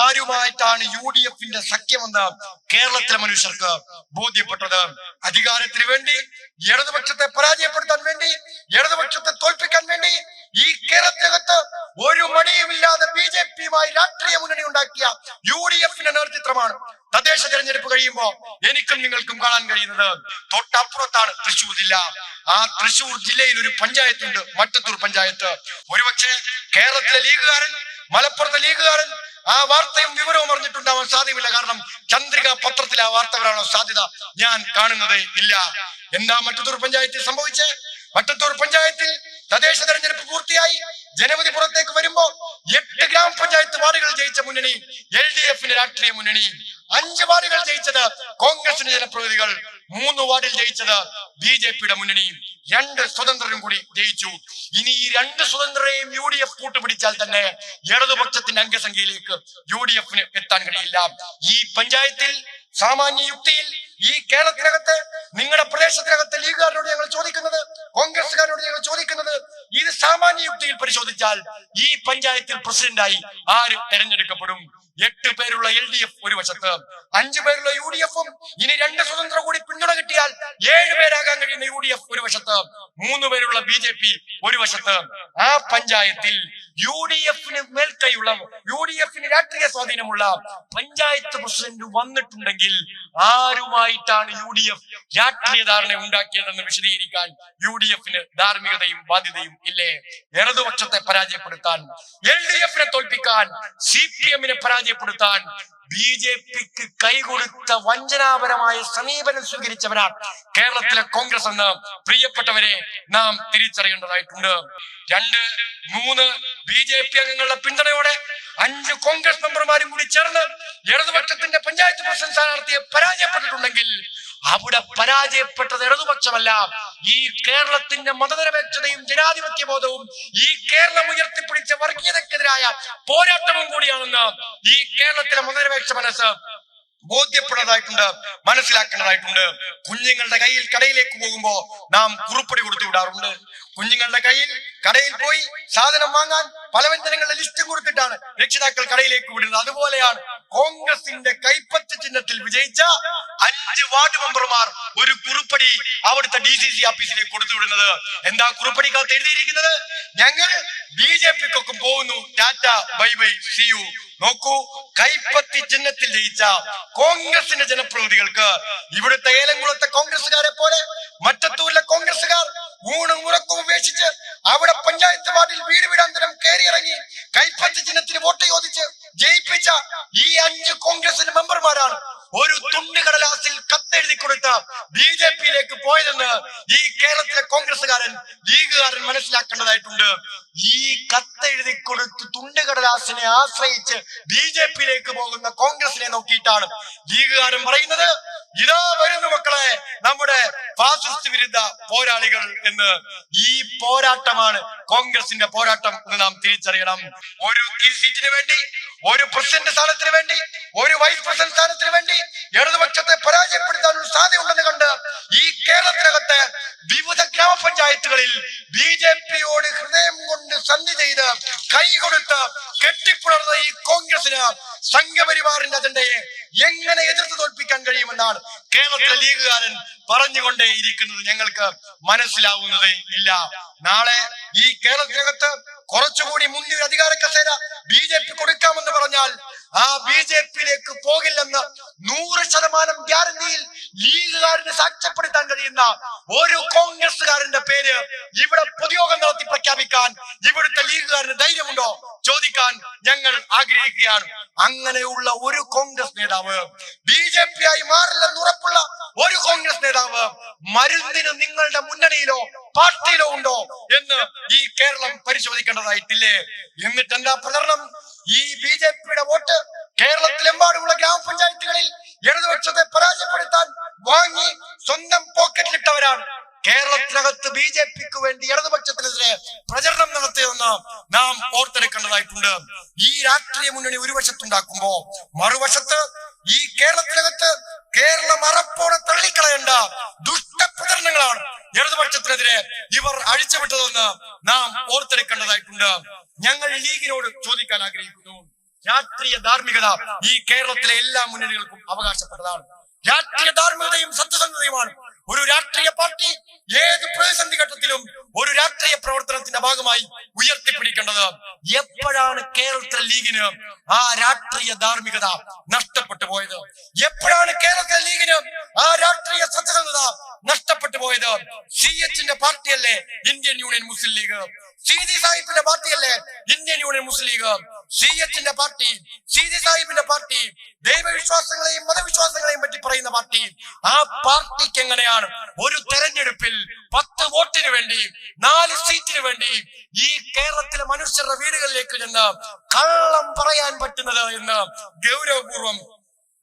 ആരുമായിട്ടാണ് UDF-ന്റെ സഖ്യമെന്ന് കേരളത്തിലെ മനുഷ്യർക്ക് ബോധ്യപ്പെട്ടത്. അധികാരത്തിന് വേണ്ടി, ഇടതുപക്ഷത്തെ പരാജയപ്പെടുത്താൻ വേണ്ടി, ഇടതുപക്ഷത്തെ തോൽപ്പിക്കാൻ വേണ്ടി ഈ കേരളത്തിനകത്ത് ഒരു മടിയുമില്ലാതെ BJP-യുമായി രാഷ്ട്രീയ മുന്നണി ഉണ്ടാക്കിയ UDF-ന്റെ നേതൃത്വമാണ് തദ്ദേശ തെരഞ്ഞെടുപ്പ് കഴിയുമ്പോ എനിക്കും നിങ്ങൾക്കും കാണാൻ കഴിയുന്നത്. തൊട്ടപ്പുറത്താണ് തൃശ്ശൂർ ജില്ല. ആ തൃശ്ശൂർ ജില്ലയിൽ ഒരു പഞ്ചായത്തുണ്ട്, മട്ടത്തൂർ പഞ്ചായത്ത്. ഒരുപക്ഷെ കേരളത്തിലെ ലീഗുകാരൻ, മലപ്പുറത്തെ ലീഗുകാരൻ ആ വാർത്തയും വിവരവും അറിഞ്ഞിട്ടുണ്ടാവാൻ സാധ്യമില്ല. കാരണം ചന്ദ്രിക പത്രത്തിൽ ആ വാർത്ത വരാനുള്ള സാധ്യത ഞാൻ കാണുന്നതേ ഇല്ല. എന്താ മട്ടത്തൂർ പഞ്ചായത്തിൽ സംഭവിച്ചേ? മട്ടത്തൂർ പഞ്ചായത്തിൽ തദ്ദേശ തെരഞ്ഞെടുപ്പ് പൂർത്തിയായി ജനവധി പുറത്തേക്ക് വരുമ്പോ 8 ഗ്രാമപഞ്ചായത്ത് വാർഡുകൾ ജയിച്ച മുന്നണി LDF-ന്റെ രാഷ്ട്രീയ മുന്നണി, 5 വാർഡുകൾ ജയിച്ചത് കോൺഗ്രസിന്റെ ജനപ്രതിനിധികൾ, 3 വാർഡിൽ ജയിച്ചത് BJP-യുടെ മുന്നണി, 2 സ്വതന്ത്രരും കൂടി ജയിച്ചു. ഇനി ഈ 2 സ്വതന്ത്രരെയും UDF കൂട്ടുപിടിച്ചാൽ തന്നെ ഇടതുപക്ഷത്തിന്റെ അംഗസംഖ്യയിലേക്ക് UDF-ന് എത്താൻ കഴിയില്ല. ഈ പഞ്ചായത്തിൽ സാമാന്യ യുക്തിയിൽ ഈ കേരളത്തിനകത്ത് നിങ്ങളുടെ പ്രദേശത്തിനകത്തെ ലീഗുകാരോട് ഞങ്ങൾ ചോദിക്കുന്നത്, കോൺഗ്രസുകാരോട് ഞങ്ങൾ ചോദിക്കുന്നത്, ഇത് സാമാന്യ യുക്തിയിൽ പരിശോധിച്ചാൽ ഈ പഞ്ചായത്തിൽ പ്രസിഡന്റായി ആര് തെരഞ്ഞെടുക്കപ്പെടും? 8 പേരുള്ള LDF ഒരു വശത്ത്, 5 പേരുള്ള UDF-ഉം ഇനി 2 സ്വതന്ത്ര കൂടി പിന്തുണ കിട്ടിയാൽ 7 പേരാകാൻ കഴിയുന്ന UDF ഒരു വശത്ത്, 3 പേരുള്ള BJP ഒരു വശത്ത്. ആ പഞ്ചായത്തിൽ UDF-ന് മേൽക്കൈയുള്ള, UDF-ന് രാഷ്ട്രീയ സ്വാധീനമുള്ള പഞ്ചായത്ത് പ്രസിഡന്റ് വന്നിട്ടുണ്ടെങ്കിൽ ആരുമായിട്ടാണ് UDF രാഷ്ട്രീയ ധാരണ ഉണ്ടാക്കിയതെന്ന് വിശദീകരിക്കാൻ UDF-ന് ധാർമ്മികതയും ബാധ്യതയും ഇല്ലേ? ഇടതുപക്ഷത്തെ പരാജയപ്പെടുത്താൻ, LDF-നെ തോൽപ്പിക്കാൻ, CPM-നെ പരാജയപ്പെടുത്താൻ BJP-ക്ക് കൈകൊടുത്ത വഞ്ചനാപരമായ സമീപനം സ്വീകരിച്ചവരാണ് കേരളത്തിലെ കോൺഗ്രസ് എന്ന് പ്രിയപ്പെട്ടവരെ നാം തിരിച്ചറിയേണ്ടതായിട്ടുണ്ട്. 2-3 BJP അംഗങ്ങളുടെ പിന്തുണയോടെ 5 കോൺഗ്രസ് മെമ്പർമാരും കൂടി ചേർന്ന് ഇടതുപക്ഷത്തിന്റെ പഞ്ചായത്ത് പ്രസിഡന്റ് സ്ഥാനാർത്ഥിയെ പരാജയപ്പെട്ടിട്ടുണ്ടെങ്കിൽ അവിടെ പരാജയപ്പെട്ടത് ഇടതുപക്ഷമല്ല, ഈ കേരളത്തിന്റെ മതനിരപേക്ഷതയും ജനാധിപത്യ ബോധവും ഈ കേരളം ഉയർത്തിപ്പിടിച്ച വർഗീയതക്കെതിരായ പോരാട്ടവും കൂടിയാണെന്ന് ഈ കേരളത്തിലെ മതനിരപേക്ഷ മനസ്സ് ബോധ്യപ്പെടുന്നതായിട്ടുണ്ട്, മനസ്സിലാക്കേണ്ടതായിട്ടുണ്ട്. കുഞ്ഞുങ്ങളുടെ കയ്യിൽ കടയിലേക്ക് പോകുമ്പോ നാം കുറുപ്പടി കൊടുത്തു വിടാറുണ്ട്. കുഞ്ഞുങ്ങളുടെ കയ്യിൽ കടയിൽ പോയി സാധനം വാങ്ങാൻ പലവ്യഞ്ജനങ്ങളുടെ ലിസ്റ്റ് കൊടുത്തിട്ടാണ് രക്ഷിതാക്കൾ കടയിലേക്ക് വിടുന്നത്. അതുപോലെയാണ് കോൺഗ്രസിന്റെ കൈപ്പറ്റ് ചിഹ്നത്തിൽ വിജയിച്ച 5 വാർഡ് മെമ്പർമാർ ഒരു കുറുപ്പടി അവിടുത്തെ DCC ഓഫീസിലേക്ക് കൊടുത്തു വിടുന്നത്. എന്താ കുറുപ്പടിക്കകത്ത് എഴുതിയിരിക്കുന്നത്? ഞങ്ങൾ BJP-ക്കൊപ്പം പോകുന്നു, tata bye bye see you. നോക്കൂ, കൈപ്പത്തി ചിഹ്നത്തിൽ ജയിച്ച കോൺഗ്രസിന്റെ ജനപ്രതിനിധികൾക്ക് ഇവിടുത്തെ ഏലംകുളത്തെ കോൺഗ്രസുകാരെ പോലെ മറ്റത്തൂരിലെ കോൺഗ്രസുകാർ ഊണും ഉറക്കവും ഉപേക്ഷിച്ച് അവിടെ പഞ്ചായത്ത് വാർഡിൽ വീട് വീടാന്തരം കയറിയിറങ്ങി കൈപ്പത്തി ചിഹ്നത്തിന് വോട്ട് ചോദിച്ച് ജയിപ്പിച്ച ഈ 5 കോൺഗ്രസിന്റെ മെമ്പർമാരാണ് ഒരു തുണ്ടുകടലാസിൽ കത്തെഴുതി കൊടുത്ത BJP-യിലേക്ക് പോയതെന്ന് ഈ കേരളത്തിലെ കോൺഗ്രസുകാരൻ ലീഗുകാരൻ മനസ്സിലാക്കേണ്ടതായിട്ടുണ്ട്. ഈ കത്തെഴുതി കൊടുത്ത് തുണ്ടുകടലാസിനെ ആശ്രയിച്ച് BJP-യിലേക്ക് പോകുന്ന കോൺഗ്രസിനെ നോക്കിയിട്ടാണ് ലീഗുകാരൻ പറയുന്നത്, ഇതാ വരുന്നു മക്കളെ നമ്മുടെ ഫാസിസ്റ്റ് വിരുദ്ധ പോരാളികൾ എന്ന്. ഈ പോരാട്ടമാണ് കോൺഗ്രസിന്റെ പോരാട്ടം എന്ന് നാം തിരിച്ചറിയണം. ഒരു സീറ്റിന് വേണ്ടി, ഒരു പ്രസിഡന്റ് സ്ഥാനത്തിന് വേണ്ടി, ഒരു വൈസ് പ്രസിഡന്റ് സ്ഥാനത്തിന് വേണ്ടി ഇടതുപക്ഷത്തെ പരാജയപ്പെടുത്താനുള്ള സാധ്യതയുണ്ടെന്ന് കണ്ട് ഈ കേരളത്തിനകത്ത് വിവിധ ഗ്രാമപഞ്ചായത്തുകളിൽ BJP-യോട് ഹൃദയം കൊണ്ട് സന്ധി ചെയ്ത് കൈകൊടുത്ത് കെട്ടിപ്പുണർന്ന ഈ കോൺഗ്രസിന് സംഘപരിവാറിന്റെ അജണ്ടയെ എങ്ങനെ എതിർത്ത് തോൽപ്പിക്കാൻ കഴിയുമെന്നാണ് കേരളത്തിലെ ലീഗുകാരൻ പറഞ്ഞുകൊണ്ടേയിരിക്കുന്നത്. ഞങ്ങൾക്ക് മനസ്സിലാവുന്നതേ ഇല്ല. നാളെ ഈ കേരളത്തിനകത്ത് കുറച്ചുകൂടി മുന്നിൽ അധികാര കസേര BJP കൊടുക്കാമെന്ന് പറഞ്ഞാൽ ആ BJP-യിലേക്ക് പോകില്ലെന്ന് 100% ഗ്യാരണ്ടിയിൽ ലീഗുകാരന് സാക്ഷ്യപ്പെടുത്താൻ കഴിയുന്ന ഒരു കോൺഗ്രസുകാരന്റെ പേര് ഇവിടെ പൊതുയോഗം നടത്തി പ്രഖ്യാപിക്കാൻ ഇവിടുത്തെ ലീഗുകാരന് ധൈര്യമുണ്ടോ ചോദിക്കാൻ ഞങ്ങൾ ആഗ്രഹിക്കുകയാണ്. അങ്ങനെയുള്ള ഒരു കോൺഗ്രസ് നേതാവ്, BJP-ആയി മാറില്ലെന്ന് ഉറപ്പുള്ള ഒരു കോൺഗ്രസ് നേതാവ് മരുന്നിന് നിങ്ങളുടെ മുന്നണിയിലോ പാർട്ടിയിലോ ഉണ്ടോ എന്ന് ഈ കേരളം പരിശോധിക്കേണ്ടതായിട്ടില്ലേ? എന്നിട്ട് എന്താ പ്രചരണം? ഈ BJP-യുടെ വോട്ട് കേരളത്തിലെമ്പാടുമുള്ള ഗ്രാമപഞ്ചായത്തുകളിൽ ഇടതുപക്ഷത്തെ പരാജയപ്പെടുത്താൻ വാങ്ങി സ്വന്തം പോക്കറ്റിലിട്ടവരാണ് കേരളത്തിനകത്ത് BJP-ക്ക് വേണ്ടി ഇടതുപക്ഷത്തിനെതിരെ പ്രചരണം നടത്തിയെന്ന് നാം ഓർത്തെടുക്കേണ്ടതായിട്ടുണ്ട്. ഈ രാഷ്ട്രീയ മുന്നണി ഒരു വശത്തുണ്ടാക്കുമ്പോ മറുവശത്ത് ഈ കേരളത്തിനകത്ത് കേരളം അറപ്പോടെ തള്ളിക്കളയേണ്ട ദുഷ്ടപ്രചരണങ്ങളാണ് ഇടതുപക്ഷത്തിനെതിരെ ഇവർ അഴിച്ചുവിട്ടതെന്ന് നാം ഓർത്തെടുക്കേണ്ടതായിട്ടുണ്ട്. ഞങ്ങൾ ലീഗിനോട് ചോദിക്കാൻ ആഗ്രഹിക്കുന്നു, രാഷ്ട്രീയ ധാർമ്മികത ഈ കേരളത്തിലെ എല്ലാ മുന്നണികൾക്കും അവകാശപ്പെട്ടതാണ്. രാഷ്ട്രീയ ധാർമ്മികതയും സത്യസന്ധതയുമാണ് ഒരു രാഷ്ട്രീയ പാർട്ടി ഏത് പ്രതിസന്ധി ഘട്ടത്തിലും ഒരു രാഷ്ട്രീയ പ്രവർത്തനത്തിന്റെ ഭാഗമായി ഉയർത്തിപ്പിടിക്കേണ്ടത്. എപ്പോഴാണ് കേരളത്തിലെ ലീഗിന് ആ രാഷ്ട്രീയ ധാർമ്മികത നഷ്ടപ്പെട്ടു പോയത്? എപ്പോഴാണ് കേരളത്തിലെ ലീഗിന് ആ രാഷ്ട്രീയ സത്യസന്ധത നഷ്ടപ്പെട്ടു പോയത്? CH-ന്റെ പാർട്ടിയല്ലേ ഇന്ത്യൻ യൂണിയൻ മുസ്ലിം ലീഗ്? സീതി സാഹിബിന്റെ പാർട്ടിയല്ലേ ഇന്ത്യൻ യൂണിയൻ മുസ്ലിം ലീഗ്? CH-ന്റെ പാർട്ടി, സീതി സാഹിബിന്റെ പാർട്ടി, ദൈവവിശ്വാസങ്ങളെയും മതവിശ്വാസങ്ങളെയും പറ്റി പറയുന്ന പാർട്ടി. ആ പാർട്ടിക്ക് എങ്ങനെയാണ് ഒരു തെരഞ്ഞെടുപ്പിൽ 10 വോട്ടിന് വേണ്ടി 4 സീറ്റിന് വേണ്ടി ഈ കേരളത്തിലെ മനുഷ്യരുടെ വീടുകളിലേക്ക് ചെന്ന് കള്ളം പറയാൻ പറ്റുന്നത് എന്ന് ഗൗരവപൂർവം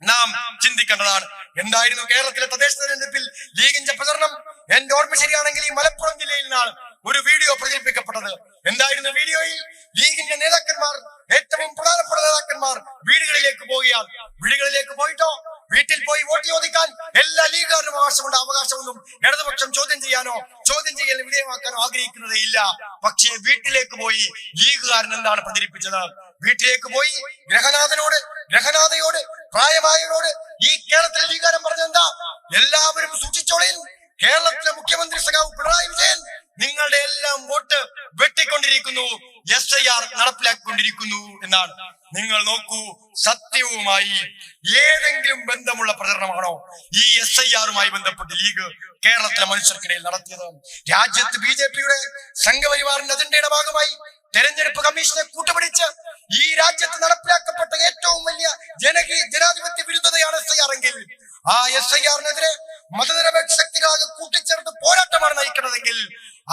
നാം ചിന്തിക്കേണ്ടതാണ്. എന്തായിരുന്നു കേരളത്തിലെ തദ്ദേശ തെരഞ്ഞെടുപ്പിൽ ലീഗിന്റെ പ്രചരണം? എന്റെ ഓർമ്മ ശരിയാണെങ്കിൽ ഈ മലപ്പുറം ജില്ലയിൽ നിന്നാണ് ഒരു വീഡിയോ പ്രചരിപ്പിക്കപ്പെട്ടത്. എന്തായിരുന്നു വീഡിയോയിൽ? ലീഗിന്റെ നേതാക്കന്മാർ, ഏറ്റവും പ്രധാനപ്പെട്ട നേതാക്കന്മാർ വീടുകളിലേക്ക് പോവുകയാണ്. വീടുകളിലേക്ക് പോയിട്ടോ വീട്ടിൽ പോയി വോട്ട് ചോദിക്കാൻ എല്ലാ ലീഗുകാരനും അവകാശമുണ്ട്. അവകാശമൊന്നും ഇടതുപക്ഷം ചോദ്യം ചെയ്യാനോ ചോദ്യം ചെയ്യലിന് വിധേയമാക്കാനോ ആഗ്രഹിക്കുന്നതേ ഇല്ല. പക്ഷേ വീട്ടിലേക്ക് പോയി ലീഗുകാരൻ എന്താണ് പ്രചരിപ്പിച്ചത്? വീട്ടിലേക്ക് പോയി ഗ്രഹനാഥയോട് പ്രായമായവരോട് ഈ കേരളത്തിലെ ലീഗുകാരൻ പറഞ്ഞത് എന്താ? എല്ലാവരും സൂക്ഷിച്ചോളേൻ, കേരളത്തിലെ മുഖ്യമന്ത്രി സഖാവ് പിണറായി വിജയൻ നിങ്ങളുടെ എല്ലാം വോട്ട് വെട്ടിക്കൊണ്ടിരിക്കുന്നു, SIR നടപ്പിലാക്കിക്കൊണ്ടിരിക്കുന്നു എന്നാണ്. നിങ്ങൾ നോക്കൂ, സത്യവുമായി ഏതെങ്കിലും ബന്ധമുള്ള പ്രചരണമാണോ ഈ SIR-മായി ബന്ധപ്പെട്ട് ലീഗ് കേരളത്തിലെ മനുഷ്യർക്കിടയിൽ നടത്തിയത്? രാജ്യത്ത് BJP-യുടെ സംഘപരിവാറിന്റെ അജണ്ടയുടെ ഭാഗമായി തെരഞ്ഞെടുപ്പ് കമ്മീഷനെ കൂട്ടുപിടിച്ച് ഈ രാജ്യത്ത് നടപ്പിലാക്കപ്പെട്ട ഏറ്റവും വലിയ ജനാധിപത്യ വിരുദ്ധതയാണ് SIR എങ്കിൽ ആ SIR-നെതിരെ മതനിരപേക്ഷ ശക്തികളാകെ കൂട്ടിച്ചേർത്ത് പോരാട്ടമാണ് നയിക്കുന്നതെങ്കിൽ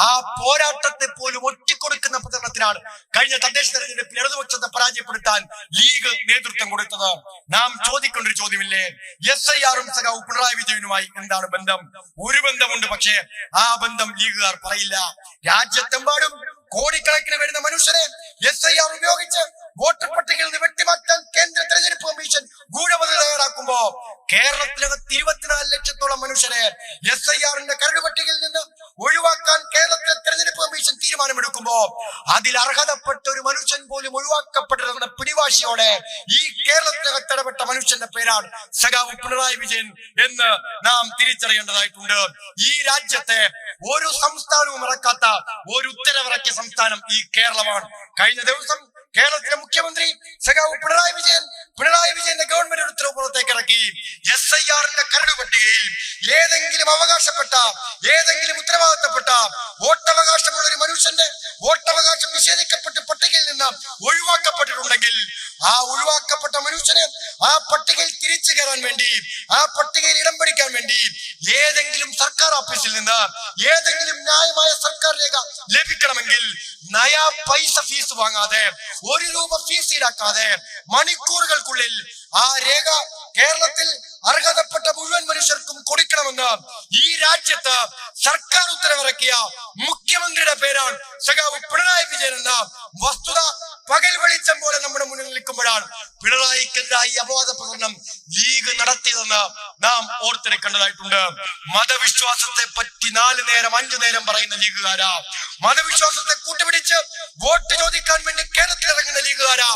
ആ പോരാട്ടത്തെ പോലും ഒറ്റിക്കൊടുക്കുന്ന പ്രചരണത്തിനാണ് കഴിഞ്ഞ തദ്ദേശ തെരഞ്ഞെടുപ്പിൽ ഇടതുപക്ഷത്തെ പരാജയപ്പെടുത്താൻ ലീഗ് നേതൃത്വം കൊടുത്തത്. നാം ചോദിക്കേണ്ട ഒരു ചോദ്യമില്ലേ, SIR-ഉം സഖാവ് പിണറായി വിജയനുമായി എന്താണ് ബന്ധം? ഒരു ബന്ധമുണ്ട്, പക്ഷേ ആ ബന്ധം ലീഗുകാർ പറയില്ല. രാജ്യത്തെമ്പാടും കോടിക്കണക്കിന് വരുന്ന മനുഷ്യരെ SIR ഉപയോഗിച്ച് വോട്ടർ പട്ടികയിൽ നിന്ന് വെട്ടിമാറ്റാൻ കേന്ദ്ര തെരഞ്ഞെടുപ്പ് കമ്മീഷൻ ഗൂഢപദ്ധതി തയ്യാറാക്കുമ്പോ കേരളത്തിനകത്ത് 24 ലക്ഷത്തോളം മനുഷ്യരെ SIR-ന്റെ കരട് പട്ടികയിൽ നിന്ന് ഒഴിവാക്കാൻ കേരളത്തിലെ തെരഞ്ഞെടുപ്പ് കമ്മീഷൻ തീരുമാനമെടുക്കുമ്പോ അതിൽ അർഹതപ്പെട്ട ഒരു മനുഷ്യൻ പോലും ഒഴിവാക്കപ്പെട്ടതെന്ന പിടിവാശിയോടെ ഈ കേരളത്തിനകത്ത് ഇടപെട്ട മനുഷ്യന്റെ പേരാണ് സഖാവ് പിണറായി വിജയൻ എന്ന് നാം തിരിച്ചറിയേണ്ടതായിട്ടുണ്ട്. ഈ രാജ്യത്തെ ഒരു സംസ്ഥാനവും ഇറക്കാത്ത ഒരു ഉത്തരവിറക്കിയ സംസ്ഥാനം ഈ കേരളമാണ്. കഴിഞ്ഞ ദിവസം കേരളത്തിലെ മുഖ്യമന്ത്രി സഖാവ് പിണറായി വിജയന്റെ ഗവൺമെന്റ് ഉത്തരവ് പുറത്തേക്ക് ഇറക്കി. SIR-ന്റെ കരട് പട്ടികയിൽ ഏതെങ്കിലും അവകാശപ്പെട്ട, ഏതെങ്കിലും ഉത്തരവാദിത്തപ്പെട്ട വോട്ടവകാശമുള്ള ഒരു മനുഷ്യന്റെ വോട്ടവകാശം നിഷേധിക്കപ്പെട്ട് പട്ടികയിൽ നിന്ന് ഒഴിവാക്കപ്പെട്ടിട്ടുണ്ടെങ്കിൽ ആ ഒഴിവാക്കപ്പെട്ട മനുഷ്യന് ആ പട്ടികയിൽ തിരിച്ചു കയറാൻ വേണ്ടി, ആ പട്ടികയിൽ ഇടം പിടിക്കാൻ വേണ്ടി ഏതെങ്കിലും സർക്കാർ ഓഫീസിൽ നിന്ന് ഏതെങ്കിലും ന്യായമായ സർക്കാർ രേഖ ലഭിക്കണമെങ്കിൽ നയാ പൈസ ഫീസ് വാങ്ങാതെ, 1 രൂപ ഫീസ് ഈടാക്കാതെ മണിക്കൂറുകൾക്കുള്ളിൽ ആ രേഖ കേരളത്തിൽ അർഹതപ്പെട്ട മുഴുവൻ മനുഷ്യർക്കും കൊടുക്കണമെന്ന് ഈ രാജ്യത്ത് സർക്കാർ ഉത്തരവിറക്കിയ മുഖ്യമന്ത്രിയുടെ പേരാണ് സഖാവ് പിണറായി വിജയൻ എന്ന വസ്തുത പകൽ വെളിച്ചം പോലെ നമ്മുടെ മുന്നിൽ നിൽക്കുമ്പോഴാണ് പിണറായിക്കെതിരായി അപവാദ പ്രകടനം ലീഗ് നടത്തിയതെന്ന് നാം ഓർത്തെടുക്കേണ്ടതായിട്ടുണ്ട്. മതവിശ്വാസത്തെ പറ്റി 4 നേരം 5 നേരം പറയുന്ന ലീഗുകാരാ, മതവിശ്വാസത്തെ കൂട്ടുപിടിച്ച് വോട്ട് ചോദിക്കാൻ വേണ്ടി കേരളത്തിൽ ഇറങ്ങുന്ന ലീഗുകാരാ,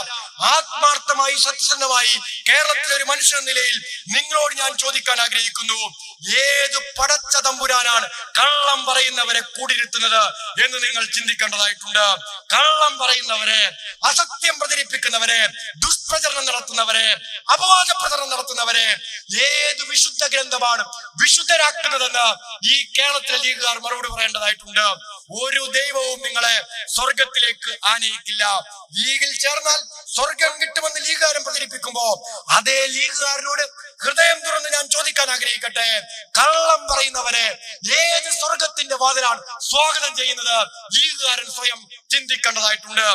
ആത്മാർത്ഥമായി സത്യസന്ധമായി കേരളത്തിലെ ഒരു മനുഷ്യൻ നിലയിൽ നിങ്ങളോട് ഞാൻ ചോദിക്കാൻ ആഗ്രഹിക്കുന്നു, ഏത് പടച്ച തമ്പുരാനാണ് കള്ളം പറയുന്നവരെ കൂടിയിരുത്തുന്നത് എന്ന് നിങ്ങൾ ചിന്തിക്കേണ്ടതായിട്ടുണ്ട്. കള്ളം പറയുന്നവരെ, അസത്യം പ്രചരിപ്പിക്കുന്നവരെ, ദുഷ്പ്രചരണം നടത്തുന്നവരെ, അപവാദ പ്രചരണം നടത്തുന്നവരെ ഏത് വിശുദ്ധ ഗ്രന്ഥമാണ് വിശുദ്ധരാക്കുന്നതെന്ന് ഈ കേരളത്തിലെ ലീഗുകാർ മറുപടി പറയേണ്ടതായിട്ടുണ്ട്. ഒരു ദൈവവും നിങ്ങളെ സ്വർഗത്തിലേക്ക് ആനയിക്കില്ല. ലീഗിൽ ചേർന്നാൽ സ്വർഗം കിട്ടുമെന്ന് ലീഗുകാരൻ പ്രചരിപ്പിക്കുമ്പോ അതേ ലീഗുകാരനോട് ഹൃദയം തുറന്ന് ഞാൻ ചോദിക്കാൻ ആഗ്രഹിക്കട്ടെ, കള്ളം പറയുന്നവരെ ഏത് സ്വർഗത്തിന്റെ വാതിലാണ് സ്വാഗതം ചെയ്യുന്നത്? ലീഗുകാരൻ സ്വയം ചിന്തിക്കേണ്ടതായിട്ടുണ്ട്.